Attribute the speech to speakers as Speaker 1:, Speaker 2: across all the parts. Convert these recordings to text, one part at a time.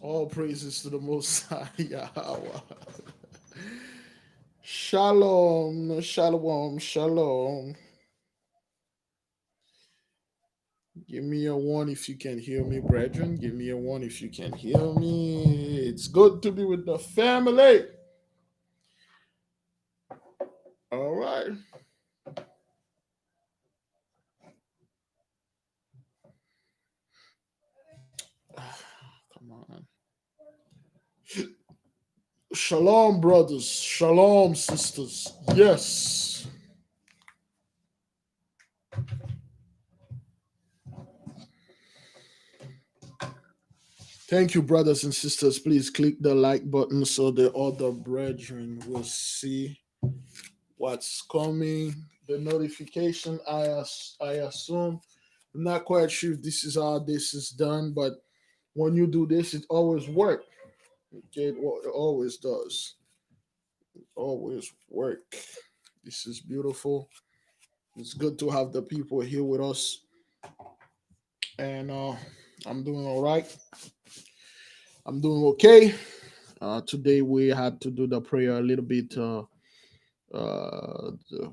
Speaker 1: All praises to the Most High Yahweh. Shalom, shalom, shalom. Give me a one if you can hear me, brethren. Give me a one if you can hear me. It's good to be with the family. All right. Come on. Shalom, brothers. Shalom, sisters. Yes. Thank you, brothers and sisters. Please click the like button so the other brethren will see what's coming. The notification, I assume. I'm not quite sure if this is how this is done, but when you do this, it always works. Okay, it always does. Always work. This is beautiful. It's good to have the people here with us, and I'm doing all right. I'm doing okay. Today we had to do the prayer a little bit.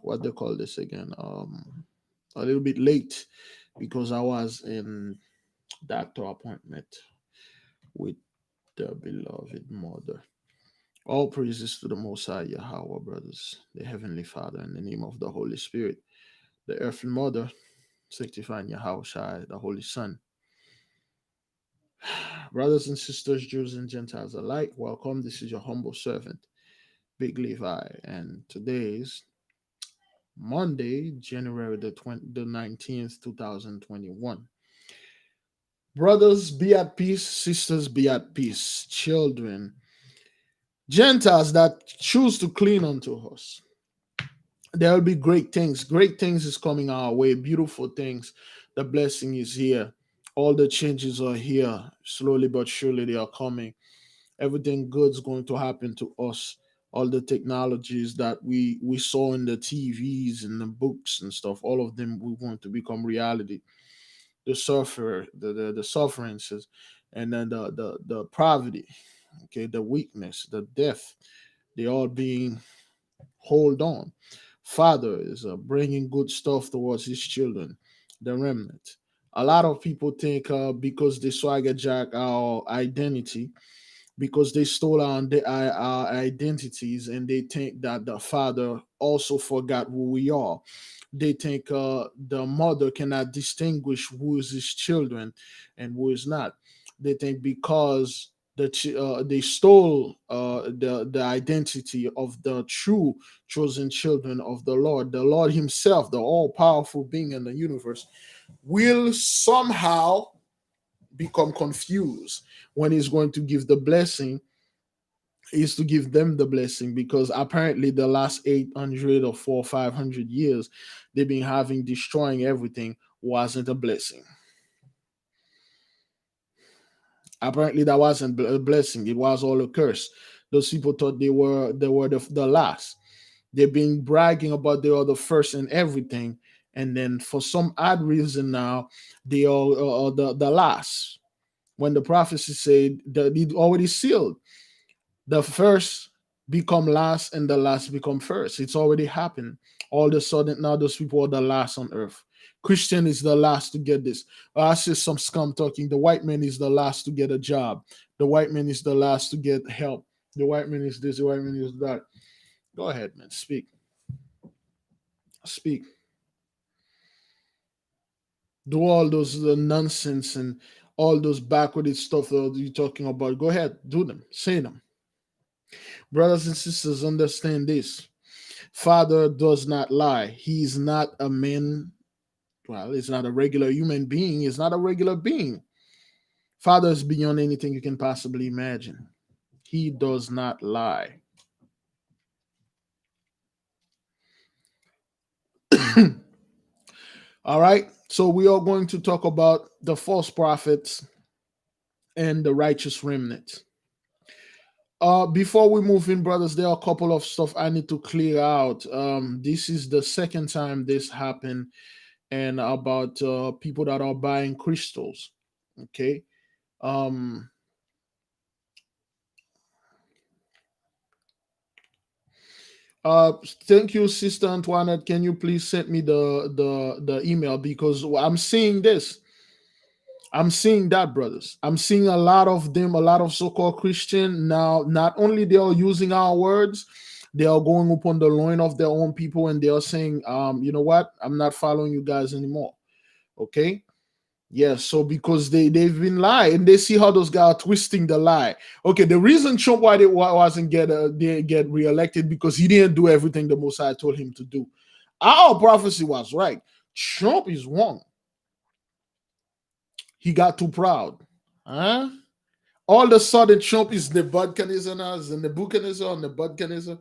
Speaker 1: What they call this again? A little bit late because I was in doctor appointment with the beloved mother. All praises to the Most High Yahawah, brothers, the Heavenly Father, in the name of the Holy Spirit, the earthly mother, sanctifying Yahawah, the Holy Son. Brothers and sisters, Jews and Gentiles alike, welcome. This is your humble servant, Big Levi, and today's Monday, January the 19th, 2021. Brothers, be at peace. Sisters, be at peace. Children, Gentiles that choose to cling unto us. There will be great things. Great things is coming our way. Beautiful things. The blessing is here. All the changes are here. Slowly but surely they are coming. Everything good's going to happen to us. All the technologies that we saw in the TVs and the books and stuff, all of them will going to become reality. The suffer, the sufferances, and then the poverty, okay, the weakness, the death, they all being hold on. Father is bringing good stuff towards his children, the remnant. A lot of people think because they swagger jack our identity, because they stole our identities, and they think that the father also forgot who we are. They think the mother cannot distinguish who is his children and who is not. They think because they stole the identity of the true chosen children of the Lord Himself, the all powerful being in the universe, will somehow become confused when He's going to give the blessing. Is to give them the blessing, because apparently the last 800 or 4 500 years they've been having destroying everything wasn't a blessing. Apparently that wasn't a blessing, it was all a curse. Those people thought they were the last. They've been bragging about they are the first in everything, and then for some odd reason now they are the last, when the prophecy said that it already sealed. The first become last and the last become first. It's already happened. All of a sudden now those people are the last on earth. Christian is the last to get this. I see some scum talking. The white man is the last to get a job. The white man is the last to get help. The white man is this. The white man is that. Go ahead, man. Speak. Speak. Do all those nonsense and all those backward stuff that you're talking about. Go ahead. Do them. Say them. Brothers and sisters, understand this. Father does not lie. He's not a man. Well, he's not a regular human being. He's not a regular being. Father is beyond anything you can possibly imagine. He does not lie. All right. So we are going to talk about the false prophets and the righteous remnant. Before we move in, brothers, there are a couple of stuff I need to clear out. This is the second time this happened, and about people that are buying crystals. Okay. Um, Thank you, Sister Antoinette. Can you please send me the email, because I'm seeing this. I'm seeing that, brothers. I'm seeing a lot of them, a lot of so-called Christian now. Not only they are using our words, they are going upon the loin of their own people, and they are saying, you know what? I'm not following you guys anymore. Okay. Yes, so because they've been lying, and they see how those guys are twisting the lie. Okay, the reason Trump why they wasn't didn't get reelected, because he didn't do everything the Messiah told him to do. Our prophecy was right. Trump is wrong. He got too proud. Huh? All of a sudden, Trump is the Nebuchadnezzar now, is the Nebuchadnezzar or Nebuchadnezzar.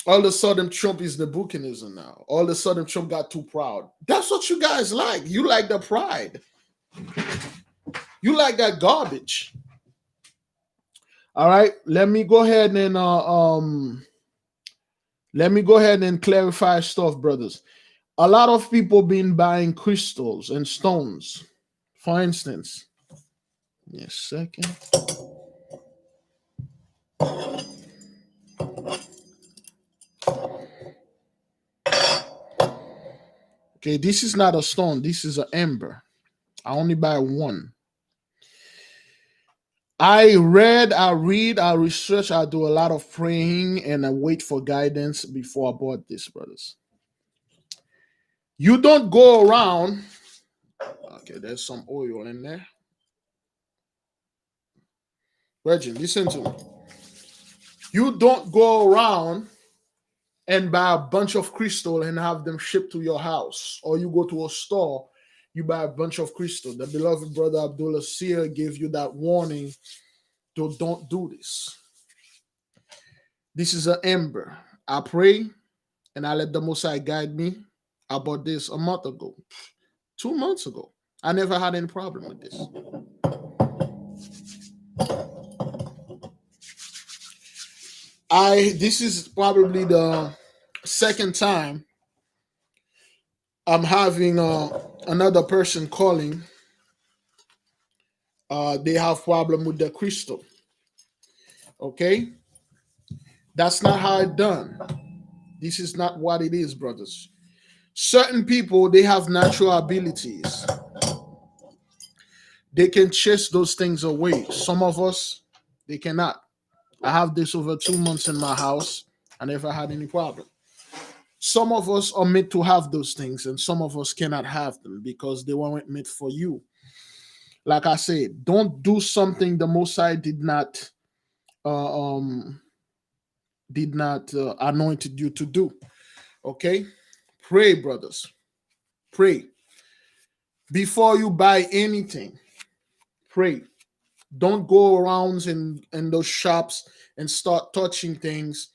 Speaker 1: All of a sudden, Trump is the Nebuchadnezzar now. All of a sudden, Trump got too proud. That's what you guys like. You like the pride. You like that garbage. All right, let me go ahead and clarify stuff, brothers. A lot of people been buying crystals and stones. For instance, give me a second. Okay, this is not a stone. This is an ember. I only buy one. I read, I research, I do a lot of praying, and I wait for guidance before I bought this, brothers. You don't go around. Okay, there's some oil in there. Reggie, listen to me. You don't go around and buy a bunch of crystal and have them shipped to your house, or you go to a store, you buy a bunch of crystal. The beloved brother Abdullah Seer gave you that warning to don't do this. This is an ember. I pray and I let the Most High guide me. I bought this a month ago, 2 months ago. I never had any problem with this. This is probably the second time I'm having another person calling. They have problem with the crystal. Okay, that's not how it's done. This is not what it is, brothers. Certain people, they have natural abilities. They can chase those things away. Some of us, they cannot. I have this over 2 months in my house. I never had any problem. Some of us are meant to have those things, and some of us cannot have them because they weren't meant for you. Like I said, don't do something the Most High did not anointed you to do. Okay, pray, brothers. Pray before you buy anything. Pray. Don't go around in those shops and start touching things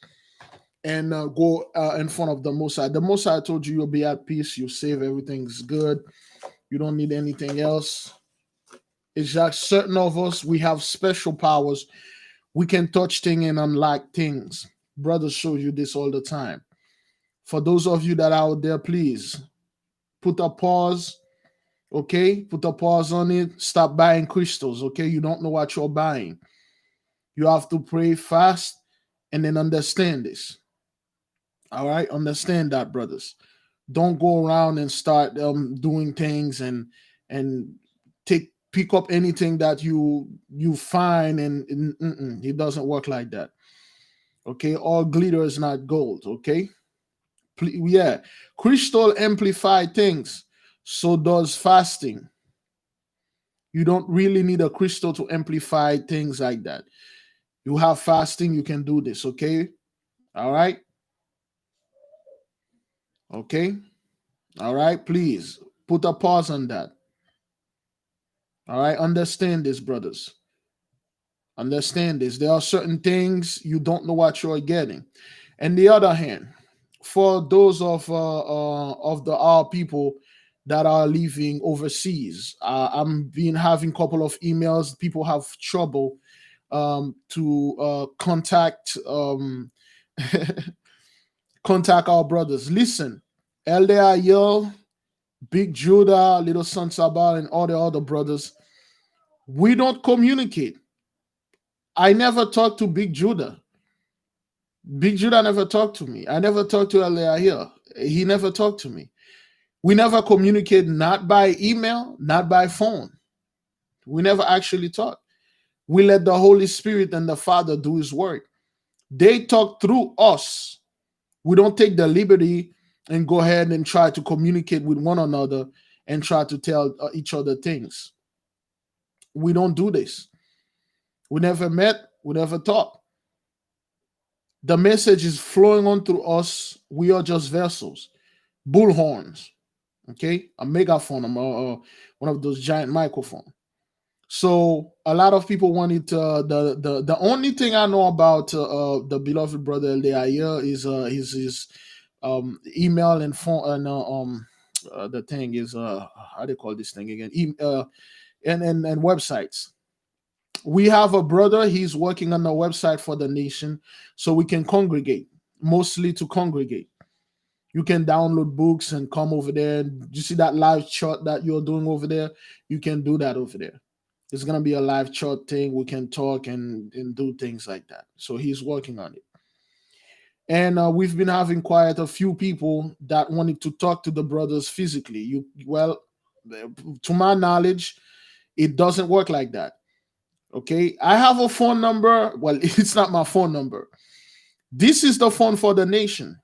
Speaker 1: and go in front of the Most High. The Most High told you you'll be at peace. You save, everything's good. You don't need anything else. It's just certain of us, we have special powers. We can touch things and unlock things. Brothers show you this all the time. For those of you that are out there, please put a pause. Okay, put a pause on it. Stop buying crystals. Okay, you don't know what you're buying. You have to pray fast and then understand this. All right, understand that, brothers. Don't go around and start doing things and pick up anything that you find, and it doesn't work like that. Okay, all glitter is not gold. Okay, yeah, crystal amplify things. So does fasting. You don't really need a crystal to amplify things like that. You have fasting, you can do this. Okay, all right. Okay, all right. Please put a pause on that. All right, understand this, brothers. Understand this. There are certain things you don't know what you're getting. And the other hand, for those of our people that are living overseas, I'm been having a couple of emails. People have trouble to contact contact our brothers. Listen, LDIL, Big Judah, Little Son Sabal, and all the other brothers, we don't communicate. I never talked to Big Judah. Big Judah never talked to me. I never talked to Eliahia. He never talked to me. We never communicate, not by email, not by phone. We never actually talk. We let the Holy Spirit and the Father do his work. They talk through us. We don't take the liberty and go ahead and try to communicate with one another and try to tell each other things. We don't do this. We never met. We never talked. The message is flowing on through us. We are just vessels, bullhorns, okay? A megaphone, one of those giant microphones. So a lot of people wanted the only thing I know about the beloved brother Eliahia is his email and phone and the thing is how do you call this thing again? And websites. We have a brother, he's working on a website for the nation so we can congregate, mostly to congregate. You can download books and come over there. You see that live chat that you're doing over there? You can do that over there. It's gonna be a live chat thing. We can talk and do things like that. So he's working on it. And we've been having quite a few people that wanted to talk to the brothers physically. To my knowledge, it doesn't work like that. Okay, I have a phone number. Well, it's not my phone number. This is the phone for the nation.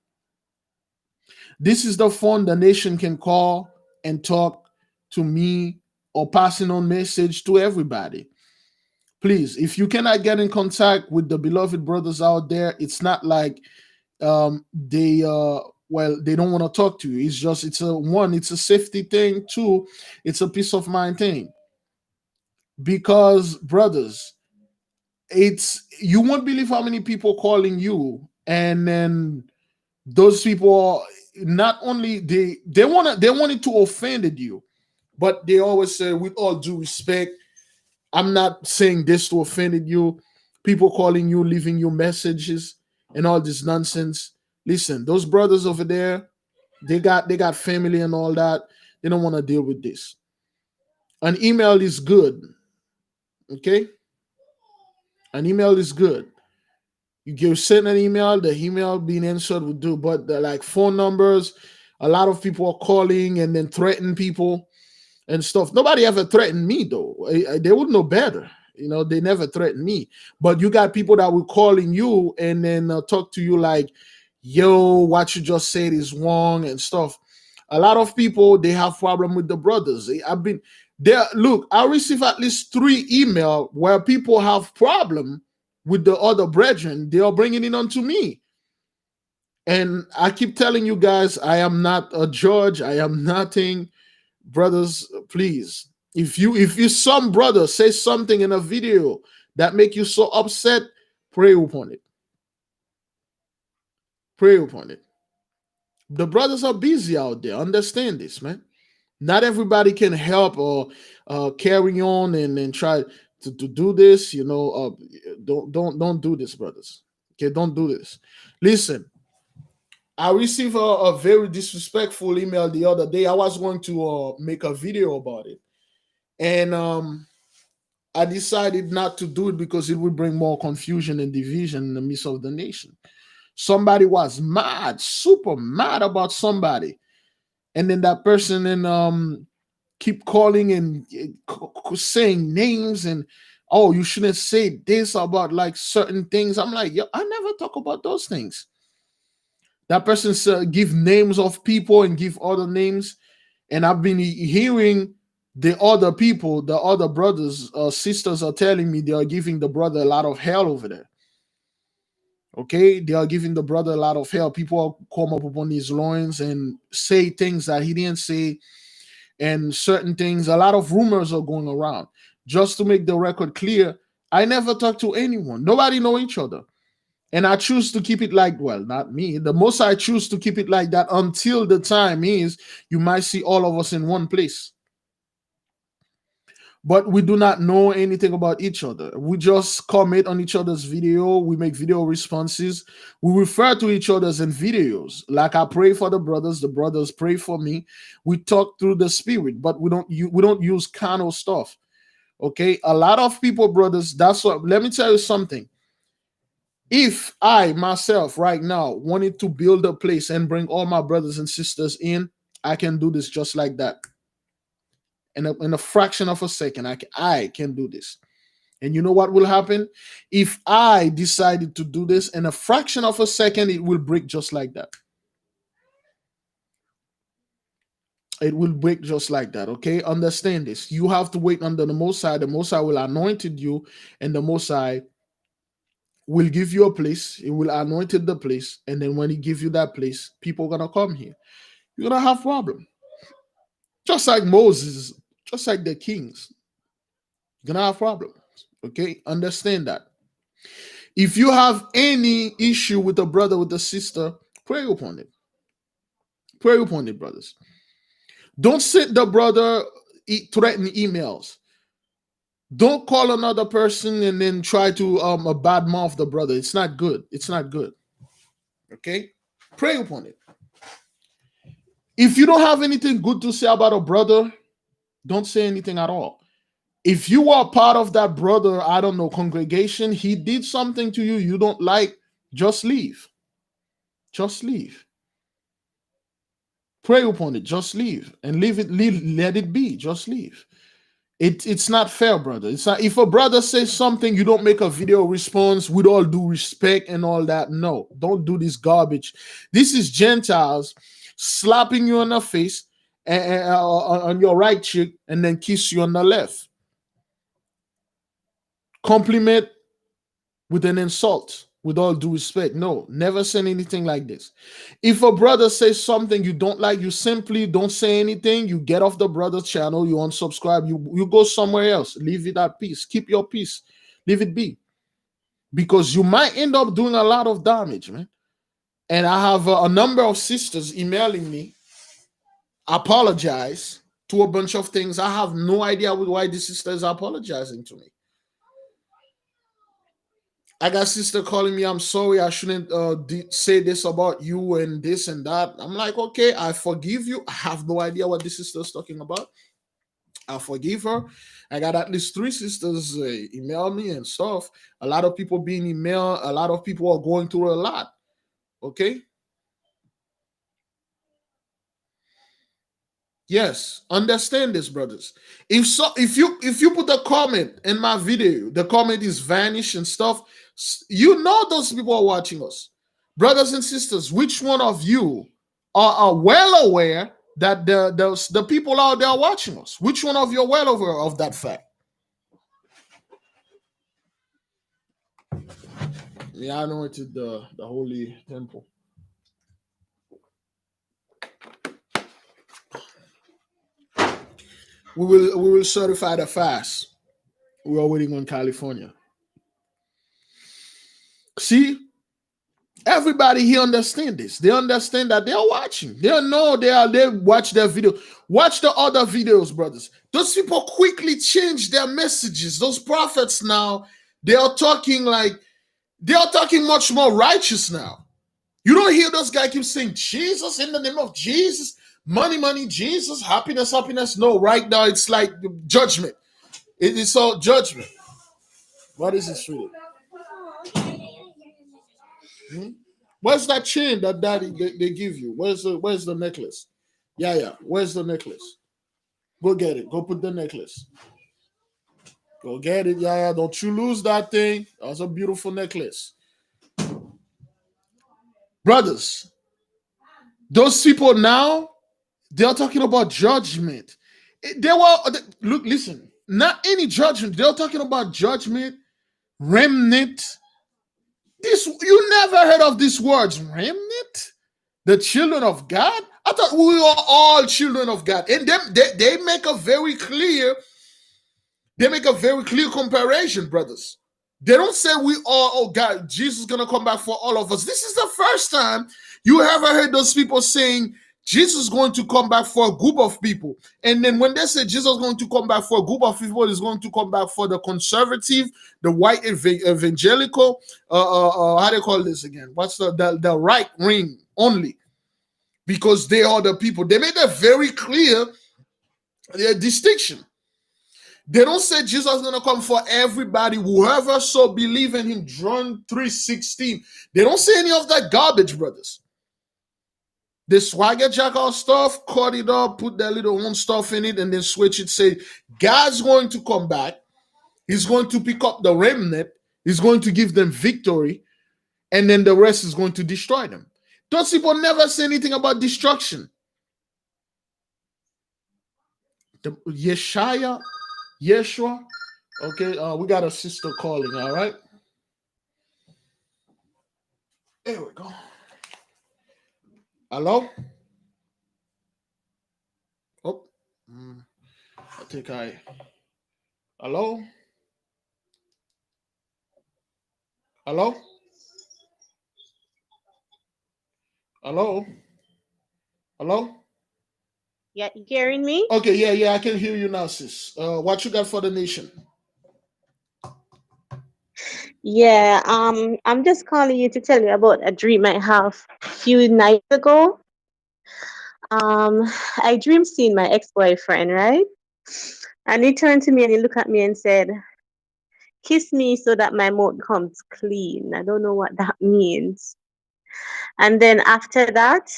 Speaker 1: This is the phone the nation can call and talk to me or passing on message to everybody. Please, if you cannot get in contact with the beloved brothers out there, it's not like they don't want to talk to you. It's just it's a safety thing. Two, it's a peace of mind thing. Because brothers, it's you won't believe how many people calling you, and then those people not only they wanted to offend you, but they always say, with all due respect, I'm not saying this to offend you. People calling you, leaving you messages and all this nonsense. Listen, those brothers over there, they got family and all that. They don't want to deal with this. An email is good. Okay? An email is good. You give send an email, the email being answered will do. But like phone numbers, a lot of people are calling and then threaten people and stuff. Nobody ever threatened me though. They would know better. They never threatened me. But you got people that will calling you and then talk to you like, yo, what you just said is wrong and stuff. A lot of people, they have problem with the brothers. I've been there. Look, I receive at least 3 email where people have problem with the other brethren. They are bringing it onto me. And I keep telling you guys, I am not a judge. I am nothing. Brothers, please. If some brother says something in a video that make you so upset, pray upon it. Pray upon it. The brothers are busy out there. Understand this, man. Not everybody can help or carry on and try to do this. Don't do this, brothers. Okay, don't do this. Listen, I received a very disrespectful email the other day. I was going to make a video about it, and I decided not to do it because it would bring more confusion and division in the midst of the nation. Somebody was mad, super mad about somebody, and then that person and keep calling and saying names and, oh, you shouldn't say this about like certain things. I'm like, yo, I never talk about those things. That person give names of people and give other names, and I've been hearing the other people, the other brothers, sisters are telling me they are giving the brother a lot of hell over there. Okay, they are giving the brother a lot of hell. People come up upon his loins and say things that he didn't say, and certain things. A lot of rumors are going around. Just to make the record clear, I never talk to anyone. Nobody know each other. And I choose to keep it like, well, not me. The most I choose to keep it like that until the time is you might see all of us in one place. But we do not know anything about each other. We just comment on each other's video. We make video responses. We refer to each other's in videos. Like I pray for the brothers pray for me. We talk through the spirit, but we don't use carnal stuff. Okay, a lot of people, brothers. That's what. Let me tell you something. If I myself right now wanted to build a place and bring all my brothers and sisters in, I can do this just like that. In a fraction of a second, I can do this. And you know what will happen? If I decided to do this in a fraction of a second, it will break just like that. It will break just like that. Okay, understand this. You have to wait under the Most High. The Most High will anointed you, and the Most High will give you a place. It will anointed the place, and then when He give you that place, people are gonna come here. You're gonna have problem, just like Moses, just like the kings. You're gonna have problems. Okay, understand that. If you have any issue with a brother, with a sister, pray upon it. Pray upon it, brothers. Don't send the brother threatening emails. Don't call another person and then try to bad mouth the brother. It's not good. It's not good. Okay? Pray upon it. If you don't have anything good to say about a brother, don't say anything at all. If you are part of that brother, I don't know, congregation, he did something to you you don't like, just leave. Just leave. Pray upon it. Just leave. And leave it, let it be. Just leave. It's not fair, brother. It's not. If a brother says something, you don't make a video response with all due respect and all that. No, don't do this garbage. This is Gentiles slapping you on the face and on your right cheek and then kiss you on the left. Compliment with an insult, with all due respect. No, never send anything like this. If a brother says something you don't like, you simply don't say anything. You get off the brother's channel, you unsubscribe, you go somewhere else. Leave it at peace. Keep your peace. Leave it be. Because you might end up doing a lot of damage, man. And I have a number of sisters emailing me, apologize to a bunch of things. I have no idea why these sisters are apologizing to me. I got sister calling me, I'm sorry, I shouldn't say this about you and this and that. I'm like, okay, I forgive you. I have no idea what this sister's talking about. I forgive her. I got at least 3 sisters email me and stuff. A lot of people being emailed. A lot of people are going through a lot. Okay. Yes, understand this, brothers. If you put a comment in my video, the comment is vanished and stuff. You know those people are watching us, brothers and sisters. Which one of you are well aware that the people out there are watching us? Which one of you are well aware of that fact? Yeah, I know it's the holy temple. We will certify the fast. We are waiting on California. See, everybody here understand this. They understand that they are watching. They know they watch their video. Watch the other videos, brothers. Those people quickly change their messages. Those prophets now, they are talking much more righteous now. You don't hear those guys keep saying Jesus, in the name of Jesus, money, money, Jesus, happiness, happiness. No, right now it's like judgment. It's all judgment. What is this really? Hmm? Where's that chain that daddy they give you? Where's the necklace? Yeah. Where's the necklace? Go get it. Go put the necklace. Go get it. Yeah. Don't you lose that thing. That's a beautiful necklace. Brothers, those people now, they're talking about judgment. They were look, listen, not any judgment. They're talking about judgment, remnant. This you never heard of these words, remnant? The children of God? I thought we were all children of God. And they make a very clear, comparison, brothers. They don't say we all, oh God, Jesus is gonna come back for all of us. This is the first time you ever heard those people saying Jesus is going to come back for a group of people. And then when they say Jesus is going to come back for a group of people, is going to come back for the conservative, the white evangelical, how do you call this again? What's the right wing only? Because they are the people. They made a very clear distinction. They don't say Jesus is going to come for everybody. Whoever so believe in him, John 3:16. They don't say any of that garbage, brothers. They swagger jack our stuff, cut it up, put their little own stuff in it, and then switch it. Say, God's going to come back. He's going to pick up the remnant. He's going to give them victory. And then the rest is going to destroy them. Those people never say anything about destruction. Yeshua. Okay, we got a sister calling, all right? There we go. Hello? Oh, I think hello? Hello? Hello? Hello?
Speaker 2: Yeah, you hearing me?
Speaker 1: Okay, yeah, I can hear you now, sis. What you got for the nation?
Speaker 2: Yeah, I'm just calling you to tell you about a dream I have a few nights ago. I dreamed seeing my ex-boyfriend, right? And he turned to me and he looked at me and said, "Kiss me so that my mouth comes clean." I don't know what that means. And then after that,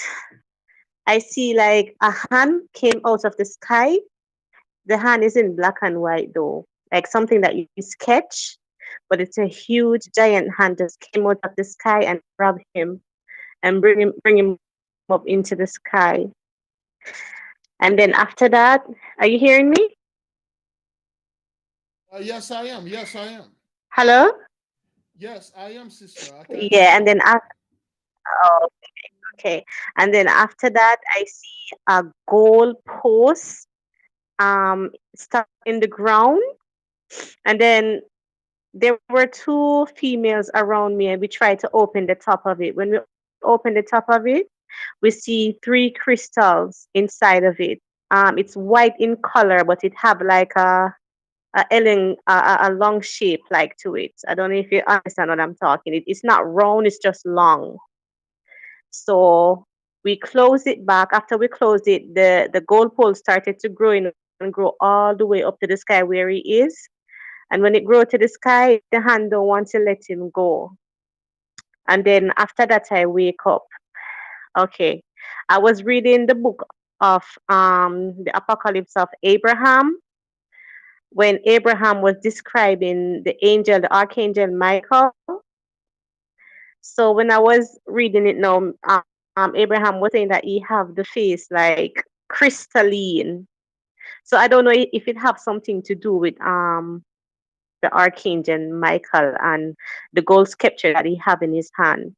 Speaker 2: I see like a hand came out of the sky. The hand is in black and white though, like something that you sketch, but it's a huge giant hand just came out of the sky and grabbed him and bring him up into the sky. And then after that, are you hearing me?
Speaker 1: Yes, I am. Yes, I am.
Speaker 2: Hello?
Speaker 1: Yes, I am, sister. I can hear
Speaker 2: Yeah,
Speaker 1: you.
Speaker 2: and then after, oh, okay. And then after that, I see a goal post stuck in the ground. And then there were two females around me, and we tried to open the top of it. When we opened the top of it, we see three crystals inside of it. It's white in color, but it have like a long shape like to it. I don't know if you understand what I'm talking. It's not round; it's just long. So we close it back. After we closed it, the goalpost started to grow and grow all the way up to the sky where he is. And when it grew to the sky, the hand don't want to let him go. And then after that, I wake up. Okay, I was reading the book of the Apocalypse of Abraham when Abraham was describing the angel, the archangel Michael. So when I was reading it now, Abraham was saying that he have the face like crystalline. So I don't know if it have something to do with the archangel Michael and the gold scepter that he have in his hand.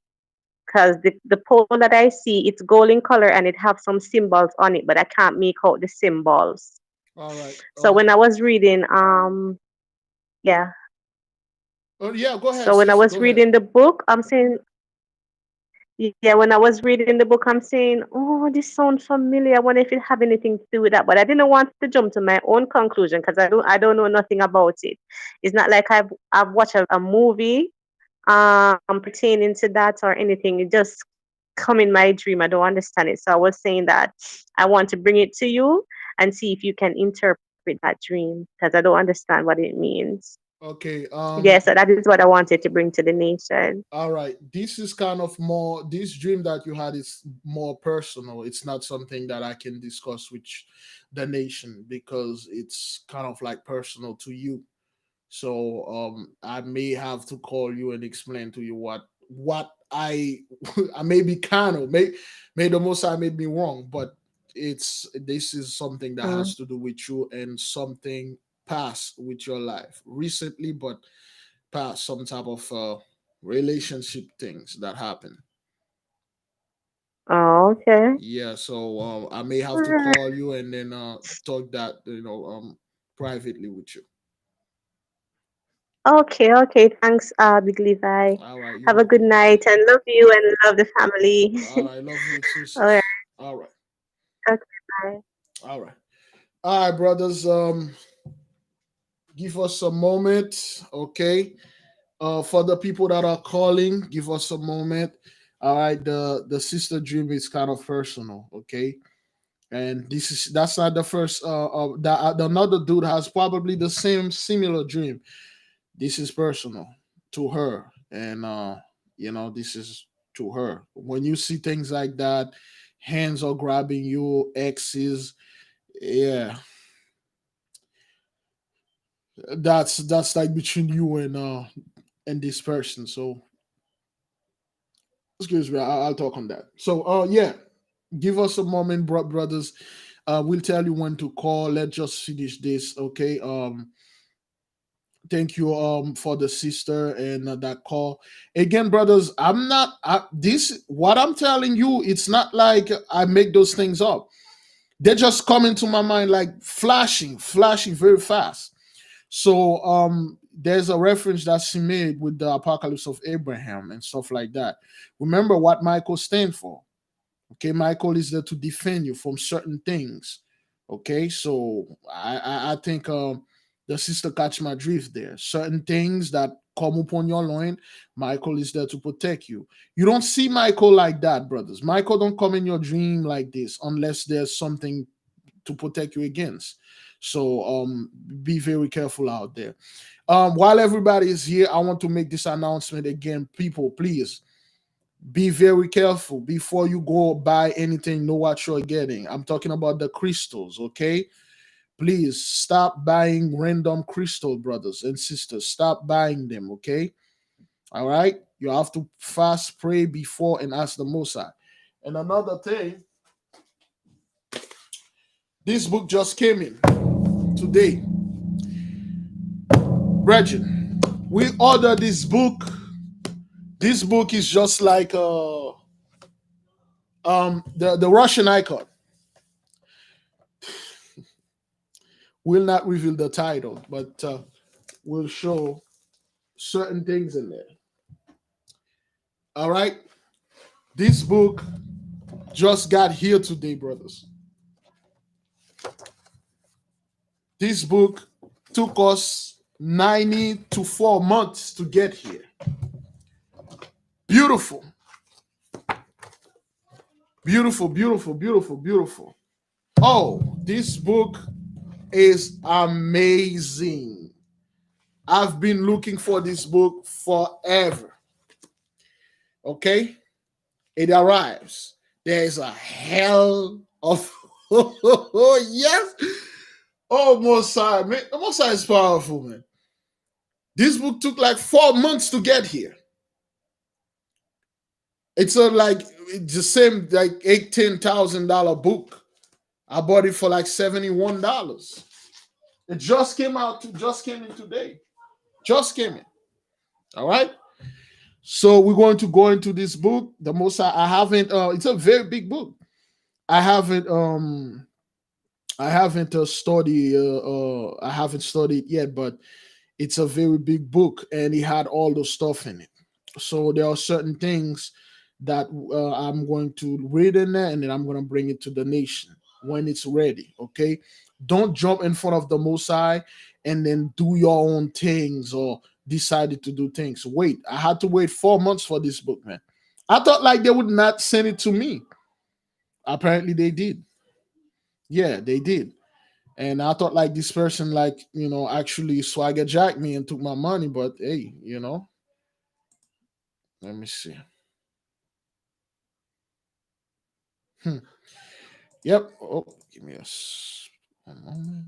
Speaker 2: Because the pole that I see, it's gold in color and it have some symbols on it, but I can't make out the symbols.
Speaker 1: All right.
Speaker 2: So when I was reading, yeah.
Speaker 1: Oh, yeah, go ahead,
Speaker 2: So when I
Speaker 1: sis.
Speaker 2: was
Speaker 1: Go ahead.
Speaker 2: reading the book, I'm saying, yeah, when I was reading the book, I'm saying, oh, this sounds familiar. I wonder if it have anything to do with that. But I didn't want to jump to my own conclusion because I don't know nothing about it. It's not like I've watched a movie pertaining to that or anything. It just come in my dream. I don't understand it. So I was saying that I want to bring it to you and see if you can interpret that dream because I don't understand what it means.
Speaker 1: Okay.
Speaker 2: Yeah, so that is what I wanted to bring to the nation.
Speaker 1: All right. This is kind of more. This dream that you had is more personal. It's not something that I can discuss with the nation because it's kind of like personal to you. So I may have to call you and explain to you what I I may be kind of may the most I made me wrong, but it's this is something that
Speaker 2: Mm.
Speaker 1: has to do with you and something past with your life recently, but past some type of relationship things that happen.
Speaker 2: Oh, okay.
Speaker 1: Yeah, so I may have to call you and then talk that privately with you.
Speaker 2: Okay, okay. Thanks, Big Levi.
Speaker 1: All right, you're
Speaker 2: Have a good
Speaker 1: welcome.
Speaker 2: night and love you and love the family.
Speaker 1: All right, love you too,
Speaker 2: All right.
Speaker 1: sis. All right,
Speaker 2: Okay, bye.
Speaker 1: all right, all right, brothers. Give us a moment, okay? For the people that are calling, give us a moment. All right, the sister dream is kind of personal, okay? And that's not the first. Another dude has probably the same similar dream. This is personal to her, and this is to her. When you see things like that, hands are grabbing you, exes, yeah, that's like between you and this person. So excuse me, I'll talk on that. So yeah, give us a moment, brothers. We'll tell you when to call. Let's just finish this, okay? Thank you for the sister and that call again, brothers. This what I'm telling you, it's not like I make those things up. They just come into my mind like flashing very fast. So there's a reference that she made with the apocalypse of Abraham and stuff like that. Remember what Michael stands for. Okay, Michael is there to defend you from certain things. Okay, so I think the sister catch my drift there. Certain things that come upon your loin, Michael is there to protect you. You don't see Michael like that, brothers. Michael don't come in your dream like this unless there's something to protect you against. So be very careful out there. While everybody is here, I want to make this announcement again. People, please be very careful before you go buy anything. Know what you're getting. I'm talking about the crystals, okay? Please stop buying random crystal, brothers and sisters. Stop buying them, okay? All right? You have to fast pray before and ask the Mosai. And another thing, this book just came in today. Brethren, we ordered this book. This book is just like the Russian icon. Will not reveal the title, but will show certain things in there. All right, this book just got here today, brothers. This book took us 90 to 4 months to get here. Beautiful, beautiful, beautiful, beautiful, beautiful. Oh, this book is amazing. I've been looking for this book forever. Okay? It arrives. There is a hell of yes. Oh, Mosai, man. Mosai is powerful, man. This book took like 4 months to get here. It's it's the same like $18,000 book. I bought it for like $71. It just came out. Just came in today. Just came in. All right. So we're going to go into this book. The most I haven't. It's a very big book. I haven't. I haven't studied. I haven't studied yet, but it's a very big book, and it had all the stuff in it. So there are certain things that I'm going to read in there, and then I'm going to bring it to the nation when it's ready. Okay, don't jump in front of the Mosai and then do your own things or decided to do things. Wait, I had to wait 4 months for this book, man. I thought like they would not send it to me. Apparently they did. Yeah, they did. And I thought like this person like, actually swagger jacked me and took my money, but hey, let me see. Hmm. Yep. Oh, give me one moment.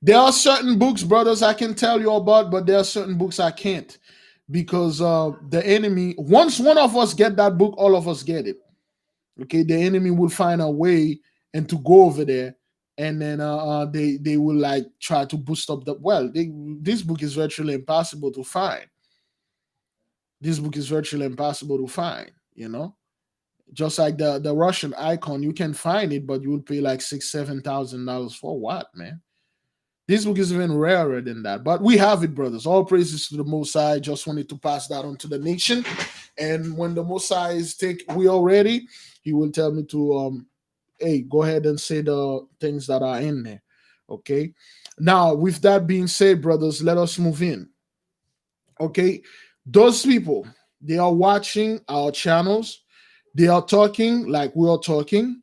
Speaker 1: There are certain books, brothers, I can tell you about, but there are certain books I can't because the enemy. Once one of us get that book, all of us get it. Okay, the enemy will find a way and to go over there, and then they will like try to boost up the. Well, this book is virtually impossible to find. This book is virtually impossible to find. Just like the Russian icon, you can find it, but you would pay like $6,000-7,000 for what, man? This book is even rarer than that, but we have it, brothers. All praises to the Most High. Just wanted to pass that on to the nation, and when the Most High we are ready, He will tell me to hey, go ahead and say the things that are in there. Okay. Now, with that being said, brothers, let us move in. Okay, those people, they are watching our channels. They are talking like we are talking.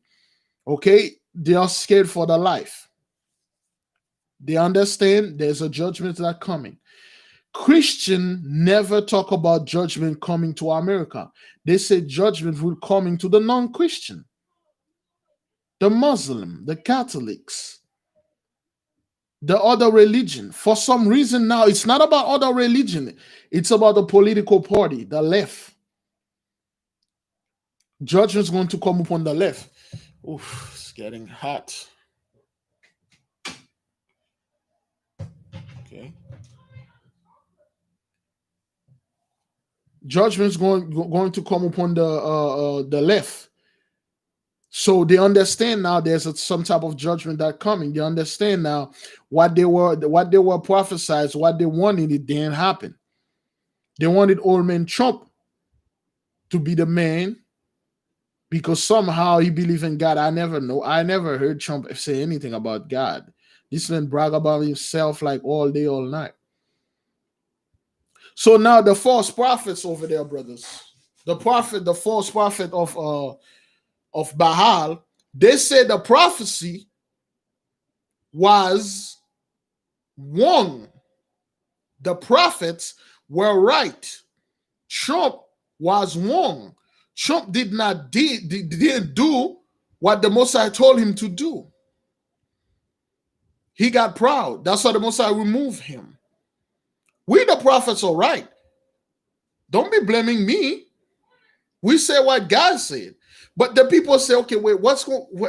Speaker 1: Okay, they are scared for their life. They understand there's a judgment that coming. Christian never talk about judgment coming to America. They say judgment will coming to the non-Christian, the Muslim, the Catholics, the other religion. For some reason now, it's not about other religion. It's about the political party, the left. Judgment's going to come upon the left. Oof, it's getting hot. Okay. Judgment's going to come upon the left. So they understand now there's some type of judgment that coming. They understand now what they were prophesied, what they wanted, it didn't happen. They wanted old man Trump to be the man because somehow he believed in God. I never know. I never heard Trump say anything about God. This man brag about himself like all day, all night. So now the false prophets over there, brothers, the false prophet of Baal, they said the prophecy was wrong. The prophets were right. Trump was wrong. Trump didn't do what the Messiah told him to do. He got proud. That's why the Messiah removed him. We the prophets are right. Don't be blaming me. We say what God said. But the people say, okay, wait, what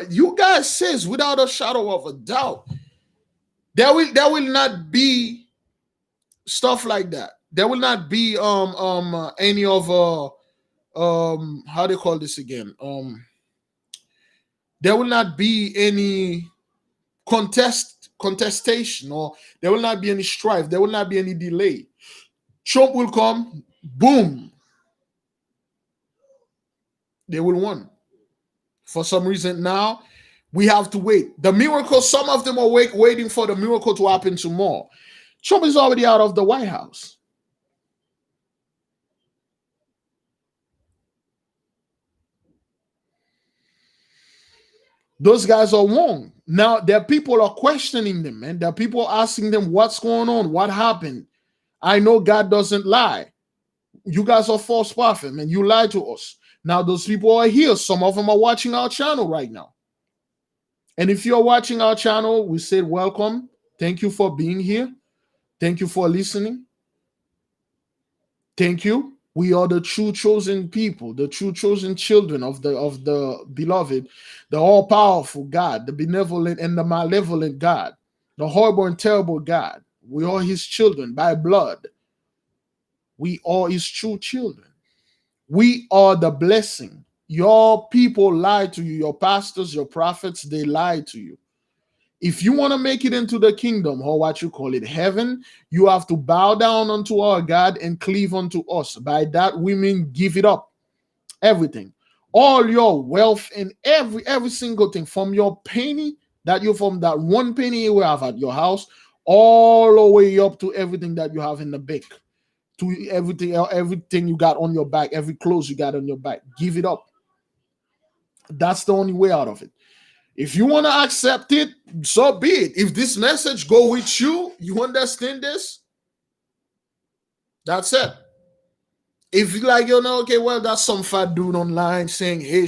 Speaker 1: you guys says without a shadow of a doubt. There will not be stuff like that. There will not be any of how do you call this again? There will not be any contestation, or there will not be any strife. There will not be any delay. Trump will come, boom. They will win. For some reason now, we have to wait. The miracle, some of them are waiting for the miracle to happen tomorrow. Trump is already out of the White House. Those guys are wrong. Now, there are people are questioning them, man. There are people asking them, what's going on? What happened? I know God doesn't lie. You guys are false prophet, man. You lied to us. Now, those people are here. Some of them are watching our channel right now. And if you're watching our channel, we said welcome. Thank you for being here. Thank you for listening. Thank you. We are the true chosen people, the true chosen children of the beloved, the all-powerful God, the benevolent and the malevolent God, the horrible and terrible God. We are his children by blood. We are his true children. We are the blessing. Your people lied to you. Your pastors, your prophets, they lied to you. If you want to make it into the kingdom, or what you call it, heaven, you have to bow down unto our God and cleave unto us. By that we mean give it up. Everything. All your wealth and every single thing, from your penny from that one penny you have at your house, all the way up to everything that you have in the bank, to everything you got on your back, every clothes you got on your back. Give it up. That's the only way out of it. If you want to accept it, so be it. If this message go with you, you understand this, that's it. If you like, okay, well, that's some fat dude online saying, hey,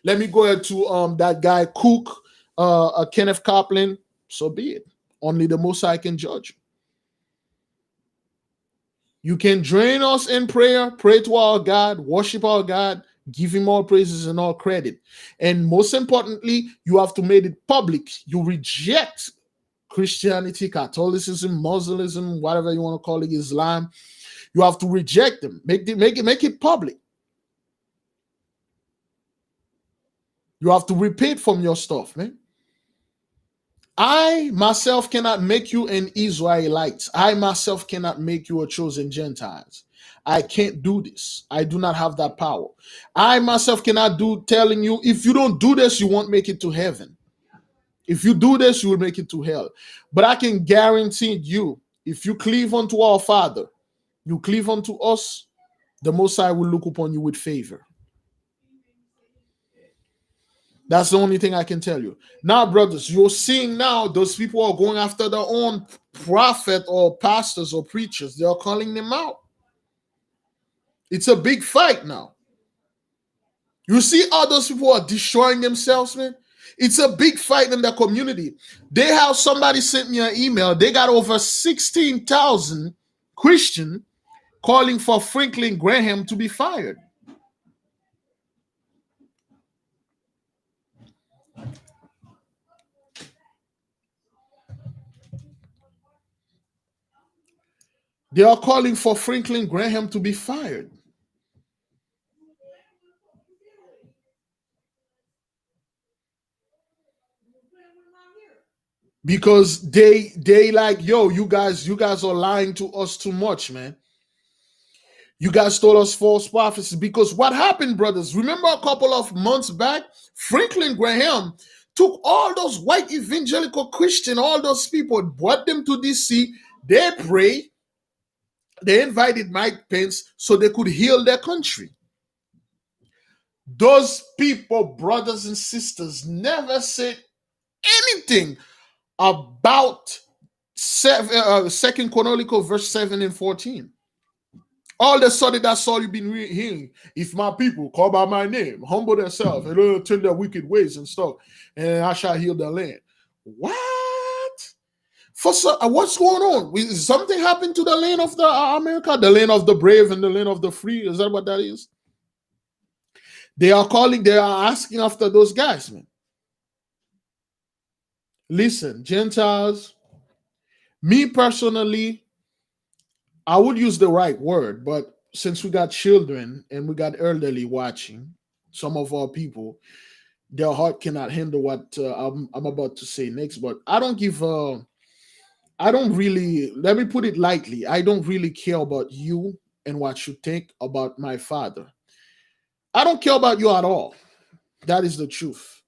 Speaker 1: let me go ahead to that guy Cook, Kenneth Copeland, so be it. Only the Most High can judge. You can join us in prayer, pray to our God, worship our God, give him all praises and all credit. And most importantly, you have to make it public. You reject Christianity, Catholicism, Muslim, whatever you want to call it, Islam. You have to reject them. Make it public. You have to repent from your stuff, man. I myself cannot make you an Israelite. I myself cannot make you a chosen Gentiles. I can't do this. I do not have that power. I myself cannot do telling you, if you don't do this, you won't make it to heaven. If you do this, you will make it to hell. But I can guarantee you, if you cleave unto our Father, you cleave unto us, the Most High will look upon you with favor. That's the only thing I can tell you. Now, brothers, you're seeing now those people are going after their own prophet or pastors or preachers. They are calling them out. It's a big fight now. You see how those people are destroying themselves, man? It's a big fight in the community. They have somebody sent me an email. They got over 16,000 Christian calling for Franklin Graham to be fired. They are calling for Franklin Graham to be fired. Because they like, yo, you guys are lying to us too much, man. You guys told us false prophecies. Because what happened, brothers? Remember a couple of months back, Franklin Graham took all those white evangelical Christian, all those people, brought them to DC. They pray. They invited Mike Pence so they could heal their country. Those people, brothers and sisters, never said anything about Second Chronicle verse 7 and 14. All of a sudden, that's all you've been hearing. If my people call by my name, humble themselves, and turn their wicked ways and stuff, and I shall heal their land. What? What's going on? Is something happened to the land of the America, the land of the brave and the land of the free? Is that what that is? They are asking after those guys, man. Listen, Gentiles, me personally, I would use the right word, but since we got children and we got elderly watching, some of our people, their heart cannot handle what I'm about to say next. But I don't really, let me put it lightly, I don't really care about you and what you think about my father. I don't care about you at all. That is the truth.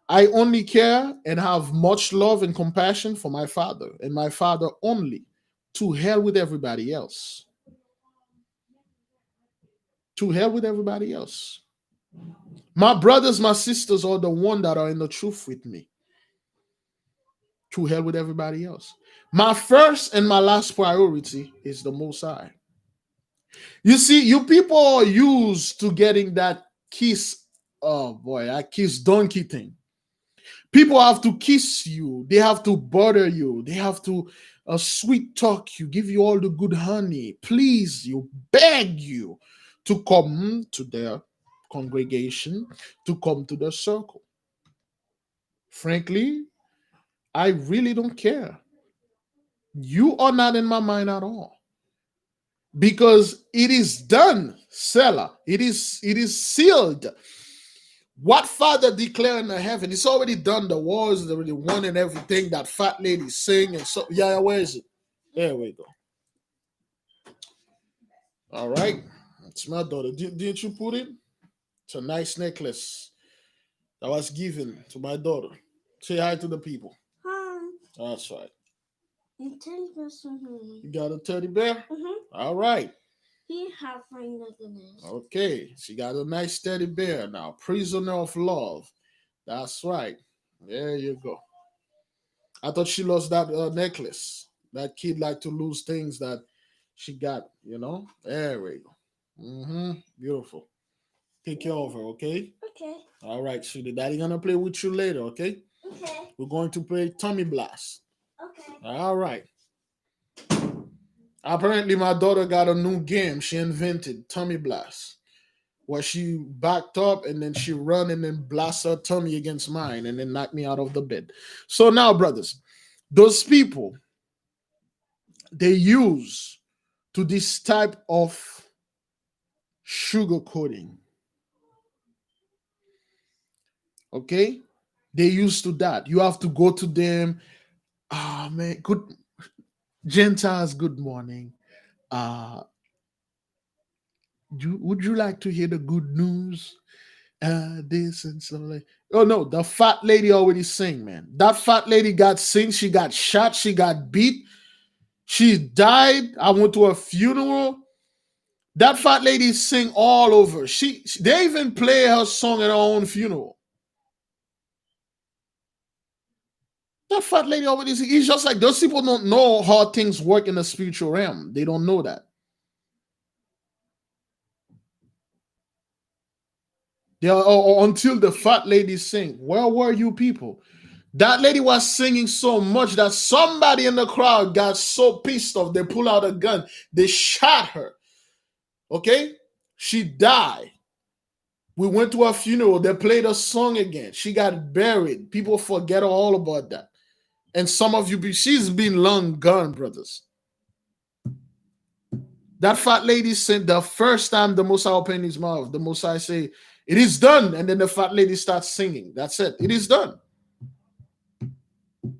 Speaker 1: I only care and have much love and compassion for my father and my father only. To hell with everybody else. To hell with everybody else. My brothers, my sisters are the one that are in the truth with me. To hell with everybody else. My first and my last priority is the Most High. You see, you people are used to getting that kiss. Oh boy, that kiss donkey thing. People have to kiss you. They have to butter you. They have to sweet talk you, give you all the good honey, please you, beg you to come to their congregation, to come to their circle. Frankly, I really don't care. You are not in my mind at all. Because it is done, Selah. It is sealed. What Father declared in the heaven, it's already done. The wars, the one and everything. That fat lady sing and so. Yeah, where is it? There we go. All right, it's my daughter. Didn't you put it? It's a nice necklace that was given to my daughter. Say hi to the people. Hi. That's right. You got a teddy bear? Mm-hmm. All right. He have okay, she got a nice teddy bear now. Prisoner of love. That's right. There you go. I thought she lost that necklace. That kid like to lose things that she got, you know? There we go. Mm-hmm. Beautiful. Take care of her, okay? Okay. All right, sweetie. Daddy gonna play with you later, okay? Okay. We're going to play Tummy Blast. Okay. All right. Apparently, my daughter got a new game she invented, Tummy Blast, where she backed up and then she run and then blast her tummy against mine and then knock me out of the bed. So now, brothers, those people, they use to this type of sugar coating. Okay? They used to that. You have to go to them. Ah, man, good Gentiles, good morning. Would you like to hear the good news? This and stuff like. Oh no, the fat lady already sing, man. That fat lady got sing. She got shot. She got beat. She died. I went to a funeral. That fat lady sing all over. They even play her song at her own funeral. That fat lady over there, it's just like those people don't know how things work in the spiritual realm. They don't know that. They are, or until the fat lady sing. Where were you people? That lady was singing so much that somebody in the crowd got so pissed off. They pulled out a gun. They shot her. Okay? She died. We went to her funeral. They played a song again. She got buried. People forget all about that. And some of you, she's been long gone, brothers. That fat lady said the first time the Messiah opened his mouth, the Messiah say, "It is done." And then the fat lady starts singing. That's it. It is done.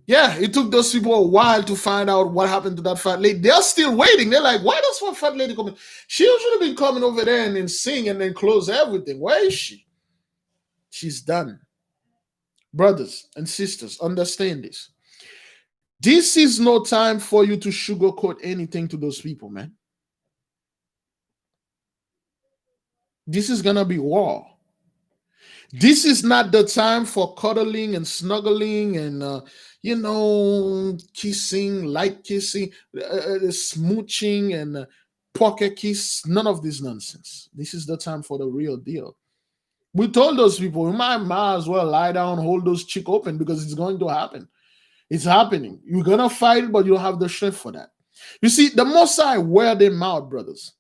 Speaker 1: Yeah, it took those people a while to find out what happened to that fat lady. They're still waiting. They're like, why does one fat lady come in? She should have been coming over there and then sing and then close everything. Where is she? She's done. Brothers and sisters, understand this. This is no time for you to sugarcoat anything to those people, man. This is going to be war. This is not the time for cuddling and snuggling and, kissing, light kissing, smooching and pocket kiss. None of this nonsense. This is the time for the real deal. We told those people, we might as well lie down, hold those cheek open because it's going to happen. It's happening. You're going to fight, but you don't have the strength for that. You see, the Most High wear them out, brothers.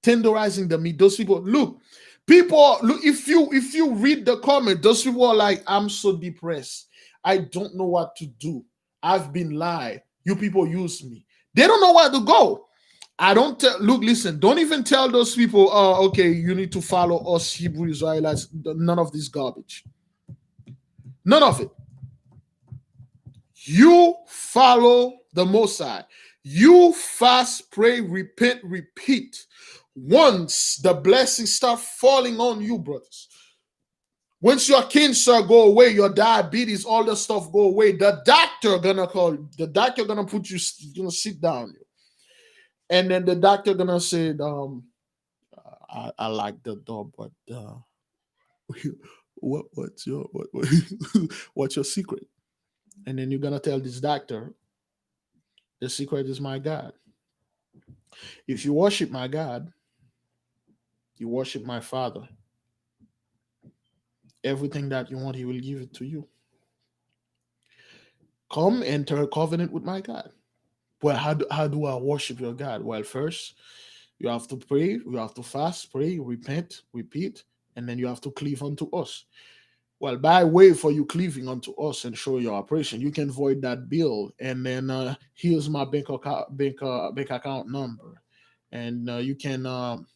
Speaker 1: Tenderizing the meat. Those people, look, if you read the comment, those people are like, I'm so depressed. I don't know what to do. I've been lied. You people use me. They don't know where to go. I don't tell, look, listen, don't even tell those people, okay, you need to follow us Hebrew Israelites. None of this garbage. None of it. You follow the Most High. You fast, pray, repent, repeat. Once the blessings start falling on you, brothers, once your cancer go away, your diabetes, all the stuff go away, the doctor gonna put you, gonna sit down, and then the doctor gonna say, I like the dog, but what's your secret? And then you're gonna tell this doctor, the secret is my God. If you worship my God, you worship my Father. Everything that you want, He will give it to you. Come enter a covenant with my God. Well, how do I worship your God? Well, first, you have to pray, you have to fast, pray, repent, repeat, and then you have to cleave unto us. Well, by way for you cleaving unto us and show your operation, you can void that bill, and then here's my bank account number, and you can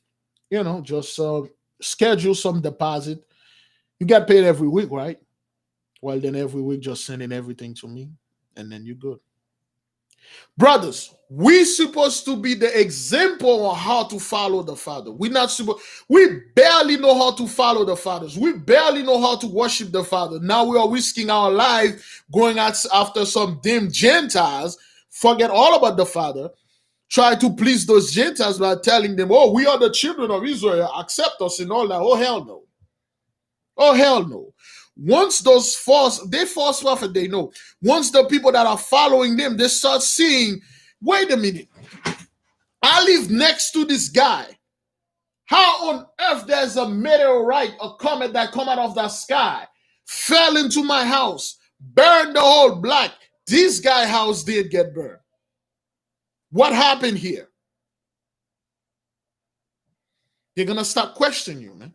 Speaker 1: just schedule some deposit. You get paid every week, right? Well, then every week just sending everything to me, and then you're good. Brothers, we supposed to be the example on how to follow the Father. We barely know how to follow the fathers. We barely know how to worship the Father. Now we are risking our life going after some damn Gentiles, forget all about the Father, try to please those Gentiles by telling them, oh, we are the children of Israel, accept us and all that. Oh, hell no. Oh, hell no. Once those false prophet, they know. Once the people that are following them, they start seeing, wait a minute, I live next to this guy. How on earth there's a meteorite, a comet that come out of the sky, fell into my house, burned the whole block. This guy house did get burned. What happened here? They're going to start questioning you, man.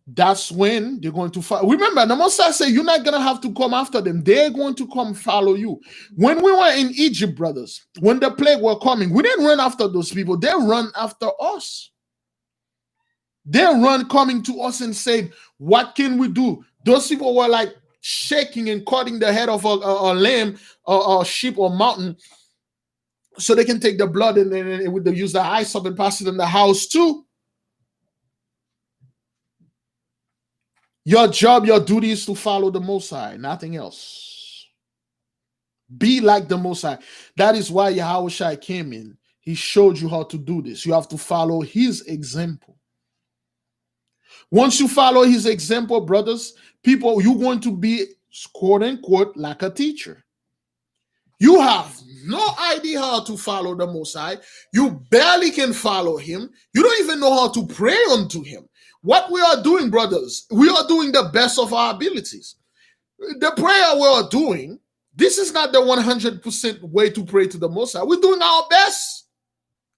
Speaker 1: That's when they're going to follow. Remember, the Most High say you're not going to have to come after them. They're going to come follow you. When we were in Egypt, brothers, when the plague were coming, we didn't run after those people. They run after us. They run coming to us and say, what can we do? Those people were like shaking and cutting the head of a lamb or sheep or mountain so they can take the blood and then use the ice up and pass it in the house too. Your job, your duty is to follow the Most High, nothing else. Be like the Most High. That is why YAHAWAH came in. He showed you how to do this. You have to follow His example. Once you follow His example, brothers, people, you're going to be quote unquote, like a teacher. You have no idea how to follow the Most High. You barely can follow him. You don't even know how to pray unto him. What we are doing, brothers, we are doing the best of our abilities. The prayer we are doing, this is not the 100% way to pray to the Most High. We're doing our best.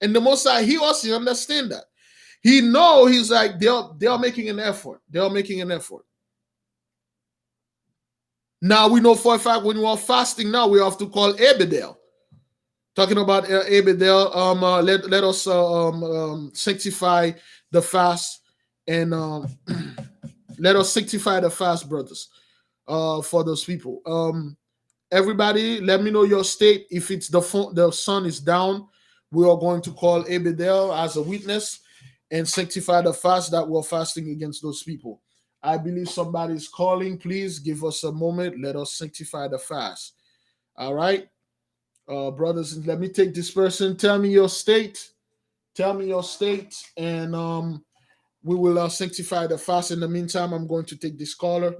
Speaker 1: And the Most High, he also understand that. He know, he's like, they're making an effort. They're making an effort. Now we know for a fact when we are fasting now, we have to call Abedel. Talking about Abedel, let us sanctify the fast and let us sanctify the fast, brothers, for those people. Everybody, let me know your state. If it's the sun is down, we are going to call Abedel as a witness and sanctify the fast that we're fasting against those people. I believe somebody is calling. Please give us a moment. Let us sanctify the fast. All right, brothers. Let me take this person. Tell me your state. Tell me your state, and we will sanctify the fast. In the meantime, I'm going to take this caller